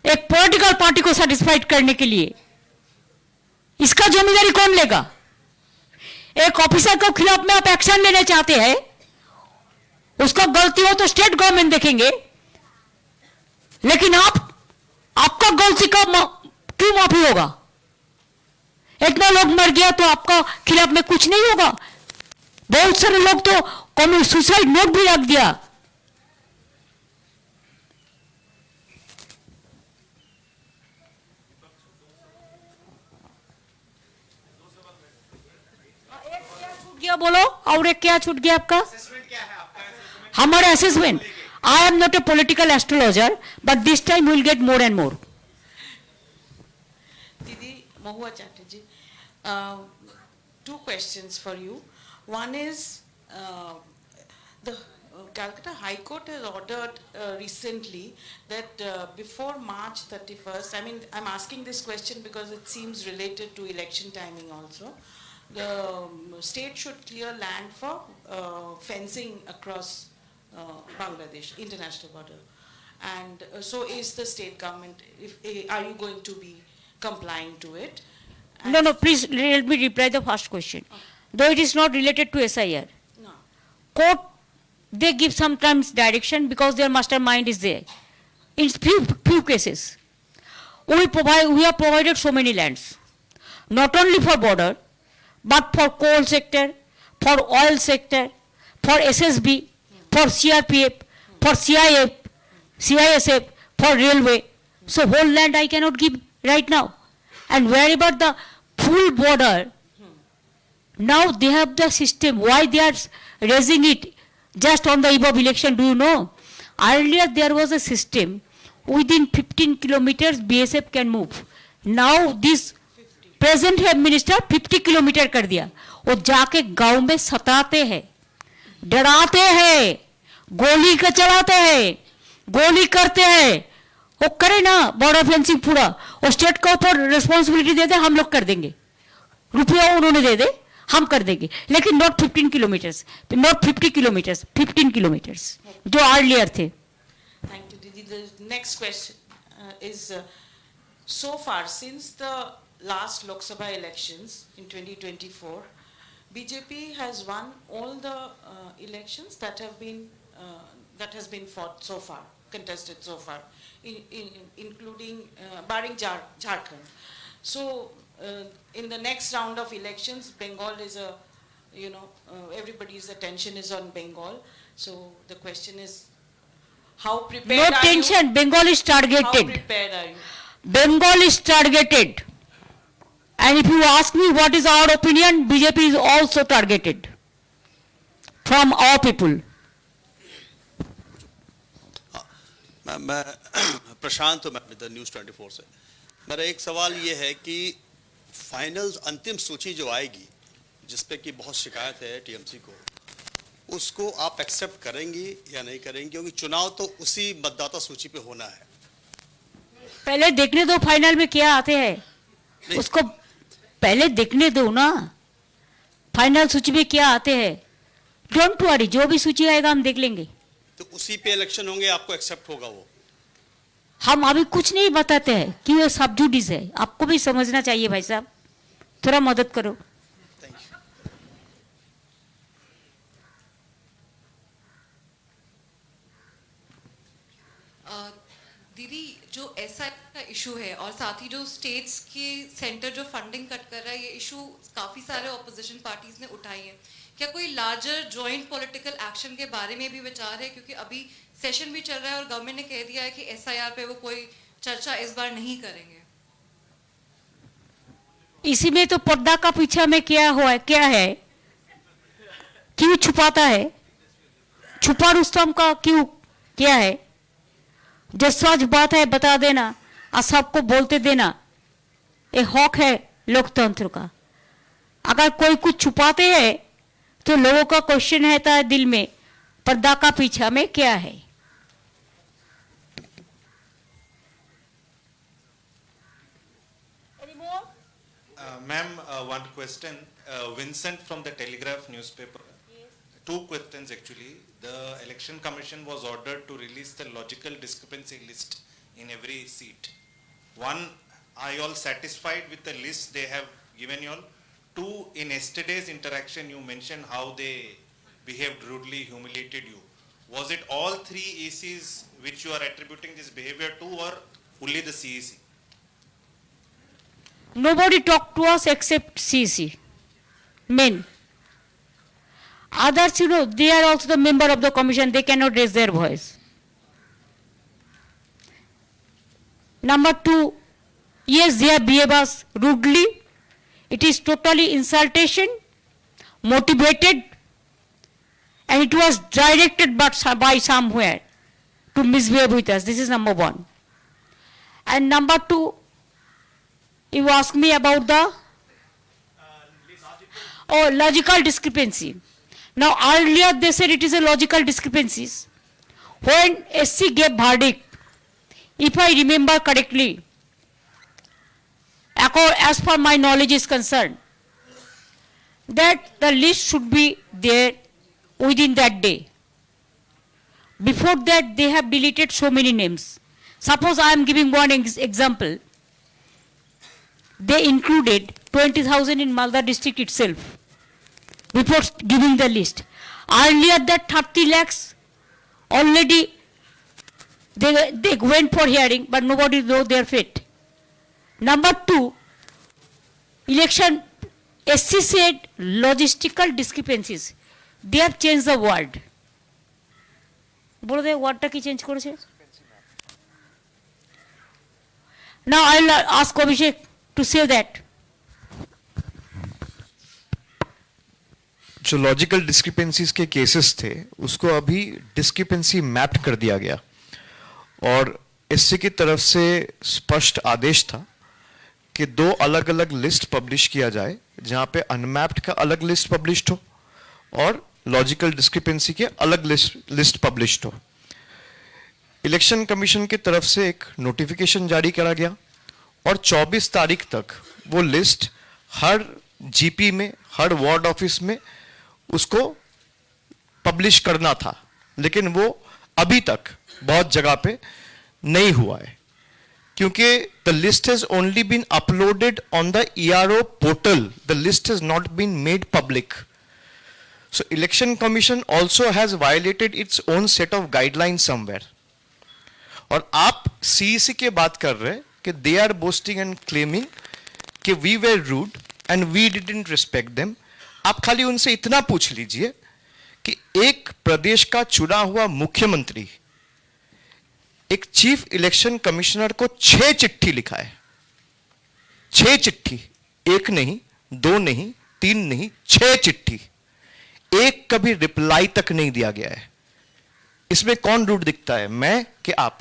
एक पॉलिटिकल पार्टी को सेटिस्फाइड करने के लिए, इसका जिम्मेदारी कौन लेगा? एक ऑफिसर के खिलाफ में आप एक्शन लेना चाहते हैं, उसका गलती हो तो स्टेट गवर्नमेंट देखेंगे, लेकिन आपका गलती का क्यों माफी होगा? इतना लोग मर गया तो आपका खिलाफ में कुछ नहीं होगा? बहुत सारे लोग तो कॉमन सुसाइड नोट भी रख दिया। क्या बोलो, और एक क्या छूट गया आपका? हमारा assessment, I am not a political astrologer, but this time will get more and more. Didi Mahua Chatterjee, two questions for you. One is the Calcutta High Court has ordered recently that before March 31st, I mean, I'm asking this question because it seems related to election timing also. The state should clear land for fencing across Bangladesh, international border. And so is the state government. Are you going to be complying to it? No, no, please let me reply the first question. Though it is not related to SIR. No. Court, they give sometimes direction because their mastermind is there. In few cases, we have provided so many lands, not only for border, but for coal sector, for oil sector, for SSB, for CRPF, for CISF, for railway. So whole land I cannot give right now. And wherever the full border, now they have the system. Why they are raising it just on the eve of election, do you know? Earlier there was a system, within 15 kilometers BSF can move. Now this present है minister 50 kilometre कर दिया। वो जाके गांव में सताते हैं, डराते हैं, गोली का चलाते हैं, गोली करते हैं। वो करे ना बॉर्डर फेंसिंग पूरा, वो स्टेट के ऊपर रिस्पॉन्सिबिलिटी दे दे, हम लोग कर देंगे, रुपया उन्होंने दे दे, हम कर देंगे, लेकिन not 15 kilometres, not 50 kilometres, 15 kilometres जो अर्लियर थे। Thank you, Didi. The next question is, so far since the last Lok Sabha elections in 2024, BJP has won all the elections that has been fought so far, contested so far, including barring Jharkhand. So in the next round of elections, Bengal is everybody's attention is on Bengal. So the question is, how prepared No are tension, you? Bengal is How targeted. prepared are you? Bengal is targeted. And if you ask me what is our opinion, BJP is also targeted from our people. मैं प्रशांत हूँ, मैं news 24 से। मेरा एक सवाल ये है कि फाइनल अंतिम सूची जो आएगी, जिस पे कि बहुत शिकायत है टीएमसी को, उसको आप एक्सेप्ट करेंगी या नहीं करेंगी? क्योंकि चुनाव तो उसी मतदाता सूची पे होना है। पहले देखने दो फाइनल में क्या आते हैं, उसको पहले देखने दो ना, फाइनल सूची में क्या आते हैं। डोंट वरी, जो भी सूची आएगा हम देख लेंगे। तो उसी पे इलेक्शन होंगे, आपको एक्सेप्ट होगा वो? हम अभी कुछ नहीं बताते हैं कि वो सब जुडिस है, आपको भी समझना चाहिए भाई साहब, थोड़ा मदद करो। दीदी, जो ऐसा का इशू है और साथ ही जो स्टेट्स के सेंटर जो फंडिंग कट कर रहा है, ये इशू काफी सारे ऑपोजिशन पार्टीज ने उठाई है। क्या कोई लार्जर जॉइंट पॉलिटिकल एक्शन के बारे में भी विचार है? क्योंकि अभी सेशन भी चल रहा है और गवर्नमेंट ने कह दिया है कि एसआईआर पे वो कोई चर्चा इस बार नहीं करेंगे। इसी में तो पर्दा का पीछे में क्या हुआ है, क्या है, क्यों छुपाता है, छुपा रुस्तम का क्यों, क्या है? जो सच बात है बता देना और सबको बोलते देना, ये हक है लोकतंत्र का। अगर कोई कुछ छुपाते हैं तो लोगों का क्वेश्चन रहता है दिल में, पर्दा का पीछा में क्या है। Ma'am, one question. Vincent from the Telegraph newspaper. Two questions actually. The Election Commission was ordered to release the logical discrepancy list in every seat. One, are you all satisfied with the list they have given you all? Two, in yesterday's interaction, you mentioned how they behaved rudely, humiliated you. Was it all three ACs which you are attributing this behavior to, or only the CEC? Nobody talked to us except CC. Men. Others, they are also the member of the commission, they cannot raise their voice. Number two, yes, they have behaved us rudely. It is totally insultation, motivated, and it was directed by somewhere to misbehave with us. This is number one. And number two, you ask me about the logical discrepancy. Now earlier they said it is a logical discrepancies. When SC gave verdict, if I remember correctly, as per my knowledge is concerned, that the list should be there within that day. Before that, they have deleted so many names. Suppose I am giving one example. They included 20,000 in Malda district itself before giving the list. Earlier that 30 lakhs already they went for hearing, but nobody knows their fate. Number two, election, SC said logistical discrepancies. They have changed the word. বলে word টা কি change করেছে? Now I'll ask Abhishek to say that. जो logical discrepancies के cases थे उसको अभी discrepancy map कर दिया गया और इससे की तरफ से स्पष्ट आदेश था कि दो अलग अलग लिस्ट पब्लिश किया जाए जहां पे अनमैप्ड का अलग लिस्ट पब्लिश्ड हो और लॉजिकल डिस्क्रिपेंसी के अलग लिस्ट पब्लिश्ड हो। इलेक्शन कमीशन की तरफ से एक नोटिफिकेशन जारी करा गया और 24 तारीख तक वो लिस्ट हर जीपी में, हर वार्ड ऑफिस में उसको पब्लिश करना था, लेकिन वो अभी तक बहुत जगह पे नहीं हुआ है क्योंकि the list has only been uploaded on the ERO portal, the list has not been made public. So election commission also has violated its own set of guideline somewhere. और आप CEC के बात कर रहे हैं कि they are boasting and claiming कि we were rude and we didn't respect them. आप खाली उनसे इतना पूछ लीजिए कि एक प्रदेश का चुना हुआ मुख्यमंत्री एक चीफ इलेक्शन कमिश्नर को 6 चिट्ठी लिखा है, 6 चिट्ठी, एक नहीं, 2 नहीं, 3 नहीं, 6 चिट्ठी, एक कभी रिप्लाई तक नहीं दिया गया है। इसमें कौन रूड दिखता है, मैं कि आप?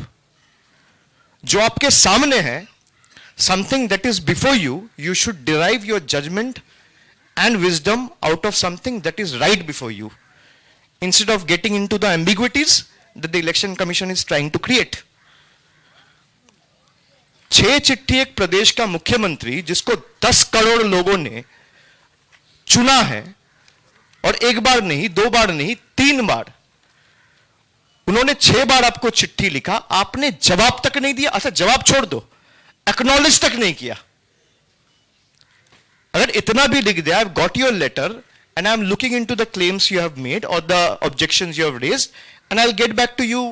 जो आपके सामने है, something that is before you, you should derive your judgment and wisdom out of something that is right before you, instead of getting into the ambiguities that the election commission is trying to create. 6 चिट्ठी एक प्रदेश का मुख्यमंत्री जिसको 10 करोड़ लोगों ने चुना है और एक बार नहीं, 2 बार नहीं, 3 बार, उन्होंने 6 बार आपको चिट्ठी लिखा, आपने जवाब तक नहीं दिया। अच्छा जवाब छोड़ दो, एक्नॉलेज तक नहीं किया। अगर इतना भी लिख दिया, I have got your letter and I am looking into the claims you have made or the objections you have raised and I'll get back to you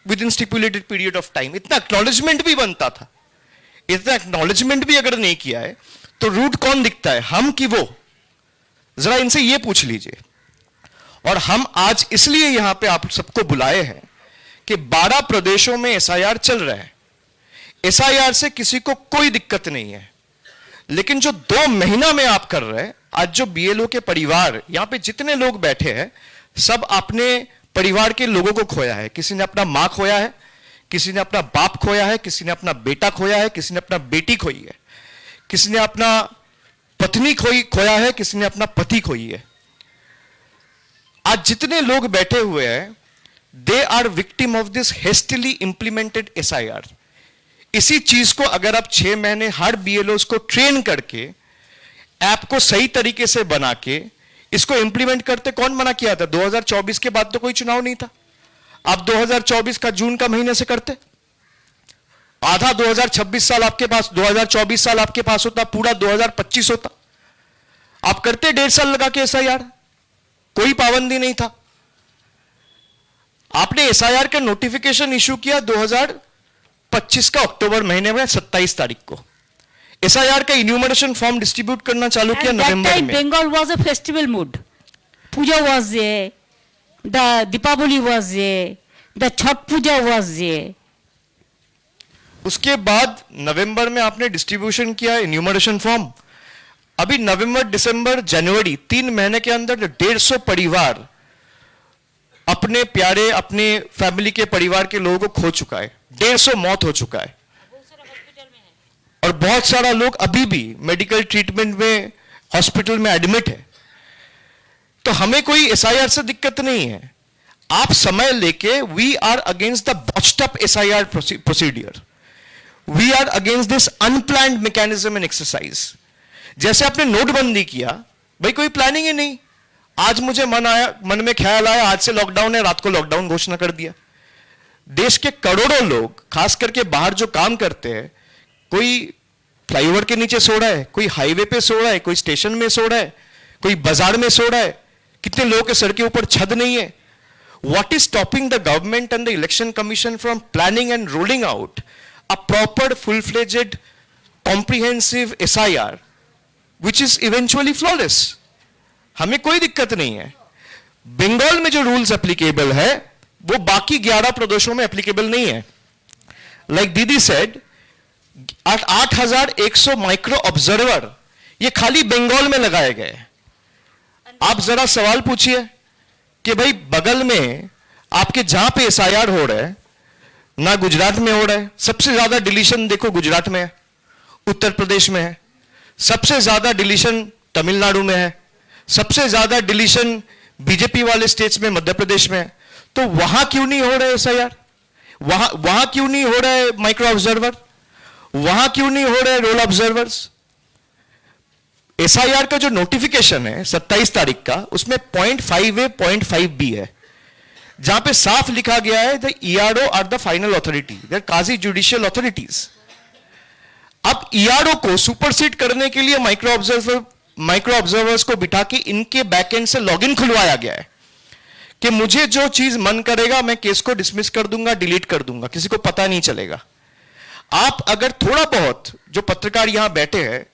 within stipulated period of time. इतना acknowledgement भी बनता था। इतना acknowledgement भी अगर नहीं किया है तो रूट कौन दिखता है, हम कि वो? जरा इनसे ये पूछ लीजिए। और हम आज इसलिए यहां पे आप सबको बुलाए हैं कि 12 प्रदेशों में SIR चल रहा है। SIR से किसी को कोई दिक्कत नहीं है, लेकिन जो 2 महीना में आप कर रहे हैं, आज जो BLO के परिवार, यहां पे जितने लोग बैठे हैं सब अपने परिवार के लोगों को खोया है। किसी ने अपना मां खोया है, किसी ने अपना बाप खोया है, किसी ने अपना बेटा खोया है, किसी ने अपना बेटी खोई है, किसी ने अपना पत्नी खोया है, किसी ने अपना पति खोई है। आज जितने लोग बैठे हुए हैं, they are victim of this hastily implemented SIR। इसी चीज को अगर आप 6 महीने हर BLOs को ट्रेन करके ऐप को सही तरीके से बना के इसको इंप्लीमेंट करते, कौन मना किया था? 2024 के बाद तो कोई चुनाव नहीं था। आप 2024 का जून का महीने से करते, आधा 2026 साल आपके पास, 2024 साल आपके पास होता, पूरा 2025 होता। आप करते 1.5 साल लगा के एसआईआर, कोई पाबंदी नहीं था। आपने एसआईआर का नोटिफिकेशन इशू किया 2025 का अक्टूबर महीने में 27 तारीख को। एसआईआर का इन्यूमरेशन फॉर्म डिस्ट्रीब्यूट करना चालू किया नवंबर में। Bengal was a festival mood. Puja was there, the Deepavali was there, the Chhat Puja was there. उसके बाद नवंबर में आपने डिस्ट्रीब्यूशन किया इन्यूमरेशन फॉर्म। अभी नवंबर, दिसंबर, जनवरी 3 महीने के अंदर 150 परिवार अपने प्यारे, अपने फैमिली के परिवार के लोगों को खो चुका है। 150 मौत हो चुका है और बहुत सारा लोग अभी भी मेडिकल ट्रीटमेंट में हॉस्पिटल में एडमिट है। तो हमें कोई एसआईआर से दिक्कत नहीं है। आप समय लेके, we are against the botched up SIR procedure, we are against this unplanned mechanism and exercise. जैसे आपने नोटबंदी किया, भाई कोई प्लानिंग ही नहीं। आज मुझे मन में ख्याल आया आज से लॉकडाउन है, रात को लॉकडाउन घोषणा कर दिया। देश के करोड़ों लोग, खास करके बाहर जो काम करते हैं, कोई फ्लाईओवर के नीचे सो रहा है, कोई हाईवे पे सो रहा है, कोई स्टेशन में सो रहा है, कोई बाजार में सो रहा है। कितने लोगों के सर के ऊपर छत नहीं है। What is stopping the government and the election commission from planning and rolling out a proper, full-fledged, comprehensive SIR, which is eventually flawless? हमें कोई दिक्कत नहीं है। बंगाल में जो रूल्स एप्लीकेबल है वो बाकी 11 प्रदेशों में एप्लीकेबल नहीं है। लाइक दीदी सेड, 8,100 माइक्रो ऑब्जर्वर ये खाली बंगाल में लगाए गए। आप जरा सवाल पूछिए कि भाई बगल में आपके जहां पे एसआईआर हो रहा है, ना गुजरात में हो रहा है। सबसे ज्यादा डिलीशन देखो गुजरात में है, उत्तर प्रदेश में है, सबसे ज्यादा डिलीशन तमिलनाडु में है, सबसे ज्यादा डिलीशन बीजेपी वाले स्टेट्स में मध्य प्रदेश में है। तो वहां क्यों नहीं हो रहा है एसआईआर? वहां क्यों नहीं हो रहा है माइक्रो ऑब्जर्वर? वहां क्यों नहीं हो रहे रोल ऑब्जर्वर्स? एसआईआर का जो नोटिफिकेशन है 27 तारीख का, उसमें 0.5A 0.5B है, जहां पे साफ लिखा गया है the ERO are the final authority, they are quasi judicial authorities. अब ईआरओ को सुपरसीड करने के लिए माइक्रो ऑब्जर्वर्स को बिठा के इनके बैकएंड से लॉगिन खुलवाया गया है कि मुझे जो चीज मन करेगा मैं केस को डिसमिस कर दूंगा, डिलीट कर दूंगा, किसी को पता नहीं चलेगा। आप अगर थोड़ा बहुत, जो पत्रकार यहां बैठे हैं,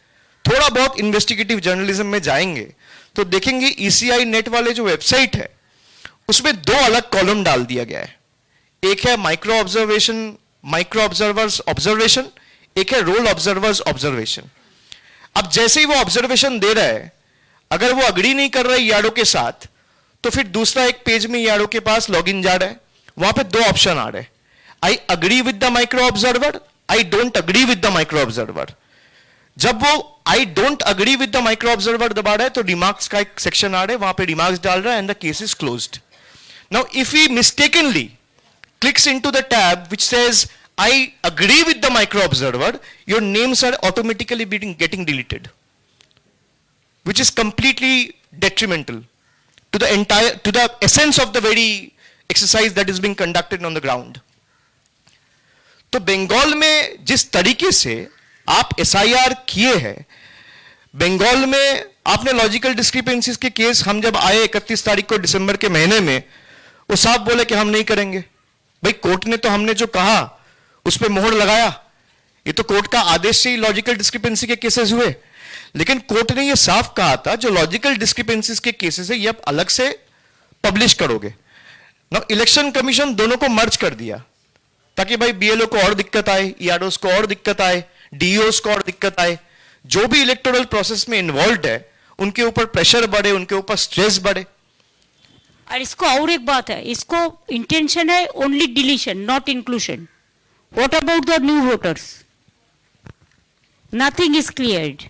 थोड़ा बहुत इन्वेस्टिगेटिव जर्नलिज्म में जाएंगे तो देखेंगे ईसीआई नेट वाले जो वेबसाइट है उसमें 2 अलग कॉलम डाल दिया गया है। एक है माइक्रो ऑब्जर्वर्स ऑब्जर्वेशन, एक है रोल ऑब्जर्वर्स ऑब्जर्वेशन। अब जैसे ही वो ऑब्जर्वेशन दे रहा है, अगर वो अग्री नहीं कर रहा है ईआरओ के साथ, तो फिर दूसरा एक पेज में ईआरओ के पास लॉगिन जा रहा है, वहां पे 2 ऑप्शन आ रहे हैं, आई agree with the micro observer, I don't agree with the micro observer. जब वो I don't agree with the micro observer दबा रहा है तो रिमार्क्स का एक सेक्शन आ रहा है, वहां पे रिमार्क्स डाल रहा है and the case is closed. Now if he mistakenly clicks into the tab which says I agree with the micro observer, your names are automatically getting deleted, which is completely detrimental to the essence of the very exercise that is being conducted on the ground. तो बंगाल में जिस तरीके से आप SIR किए हैं, बंगाल में आपने लॉजिकल डिस्क्रिपेंसीज के केस, हम जब आए 31 तारीख को दिसंबर के महीने में, वो साफ बोले कि हम नहीं करेंगे। भाई कोर्ट ने तो हमने जो कहा उस पर मोहर लगाया, ये तो कोर्ट का आदेश से ही लॉजिकल डिस्क्रिपेंसी के केसेस हुए। लेकिन कोर्ट ने ये साफ कहा था जो लॉजिकल डिस्क्रिपेंसीज के केसेस है ये आप अलग से पब्लिश करोगे। ना इलेक्शन कमीशन दोनों को मर्ज कर दिया ताकि भाई बीएलओ को और दिक्कत आए, ईआरओस को और दिक्कत आए, डीओस को और दिक्कत आए, जो भी इलेक्टोरल प्रोसेस में इन्वॉल्व है उनके ऊपर प्रेशर बढ़े, उनके ऊपर स्ट्रेस बढ़े। और इसको और एक बात है, इसको इंटेंशन है only deletion not inclusion. What about the new voters? Nothing is cleared.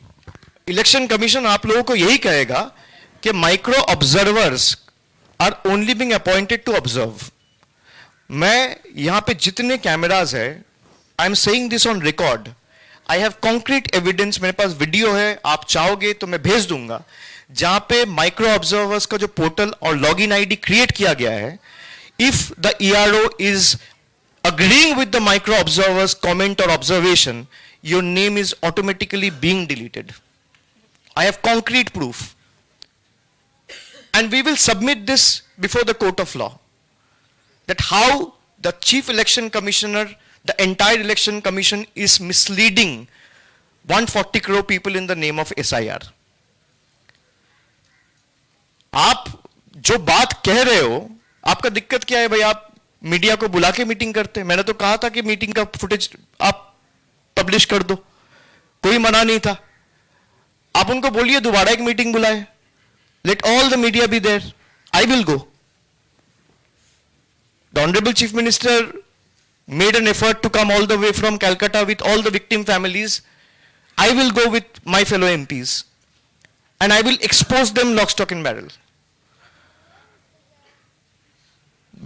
Election commission आप लोगों को यही कहेगा कि micro observers are only being appointed to observe. मैं यहां पे जितने कैमराज है, I am saying this on record, I have concrete evidence, मेरे पास वीडियो है, आप चाहोगे तो मैं भेज दूंगा, जहां पे माइक्रो ऑब्जर्वर्स का जो पोर्टल और लॉगिन आईडी क्रिएट किया गया है, if the ERO is agreeing with the micro observer's comment or observation, your name is automatically being deleted. I have concrete proof. And we will submit this before the court of law. That how the chief election commissioner, the entire election commission is misleading 140 crore people in the name of SIR. आप जो बात कह रहे हो, आपका दिक्कत क्या है भाई? आप मीडिया को बुला के मीटिंग करते हैं। मैंने तो कहा था कि मीटिंग का फुटेज आप पब्लिश कर दो, कोई मना नहीं था। आप उनको बोलिए दोबारा एक मीटिंग बुलाए, let all the media be there, I will go. The honourable chief minister made an effort to come all the way from Calcutta with all the victim families. I will go with my fellow MPs and I will expose them lock, stock and barrel.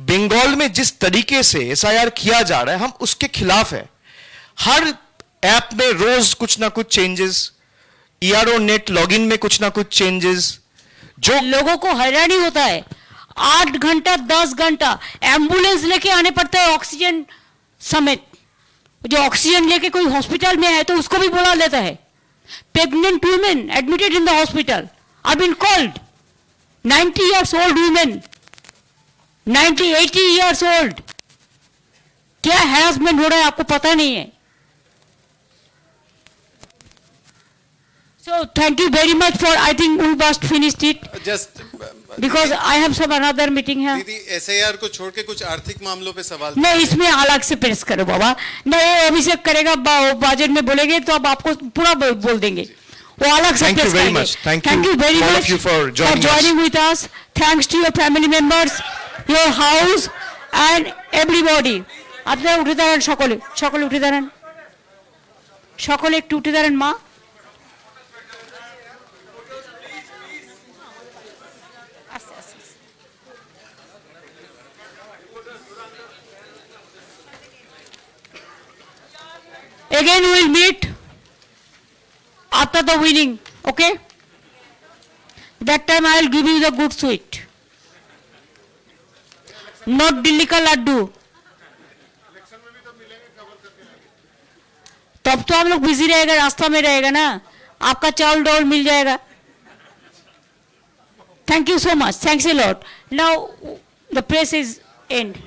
Bengal में जिस तरीके से SIR किया जा रहा है, हम उसके खिलाफ है। हर ऐप में रोज कुछ ना कुछ चेंजेस, ERO नेट लॉगिन में कुछ ना कुछ चेंजेस, जो लोगों को हैरानी होता है। 8 घंटा 10 घंटा एम्बुलेंस लेके आने पड़ता है ऑक्सीजन समेत। जो ऑक्सीजन लेके कोई हॉस्पिटल में है तो उसको भी बुला लेता है। Pregnant women admitted in the hospital are been called, 90 years old women, 90-80 years old। क्या हैरेसमेंट हो रहा है आपको पता नहीं है। So thank you very much for, I think we must finish it just because I have some another meeting here। दीदी SIR को छोड़ के कुछ आर्थिक मामलों पे सवाल नहीं, इसमें अलग से प्रेस करो बाबा। नहीं, अभिषेक करेगा, बजट में बोलेंगे तो अब आपको पूरा बोल देंगे। वो अलग से Thank you प्रेस very करेंगे। much. Thank Thank you you very all of much you for joining with us। Thanks to your family members, your house and everybody। আপনারা উঠে দাঁড়ান, সকলে উঠে দাঁড়ান, সকলে একটু উঠে দাঁড়ান মা। Again we will meet after the winning, okay? That time I will give you the good sweet, not Delhi ka laddu। तब तो हम लोग बिजी रहेगा, रास्ता में रहेगा ना, आपका चावल डावल मिल जाएगा। Thank you so much, thanks a lot। Now the press is end।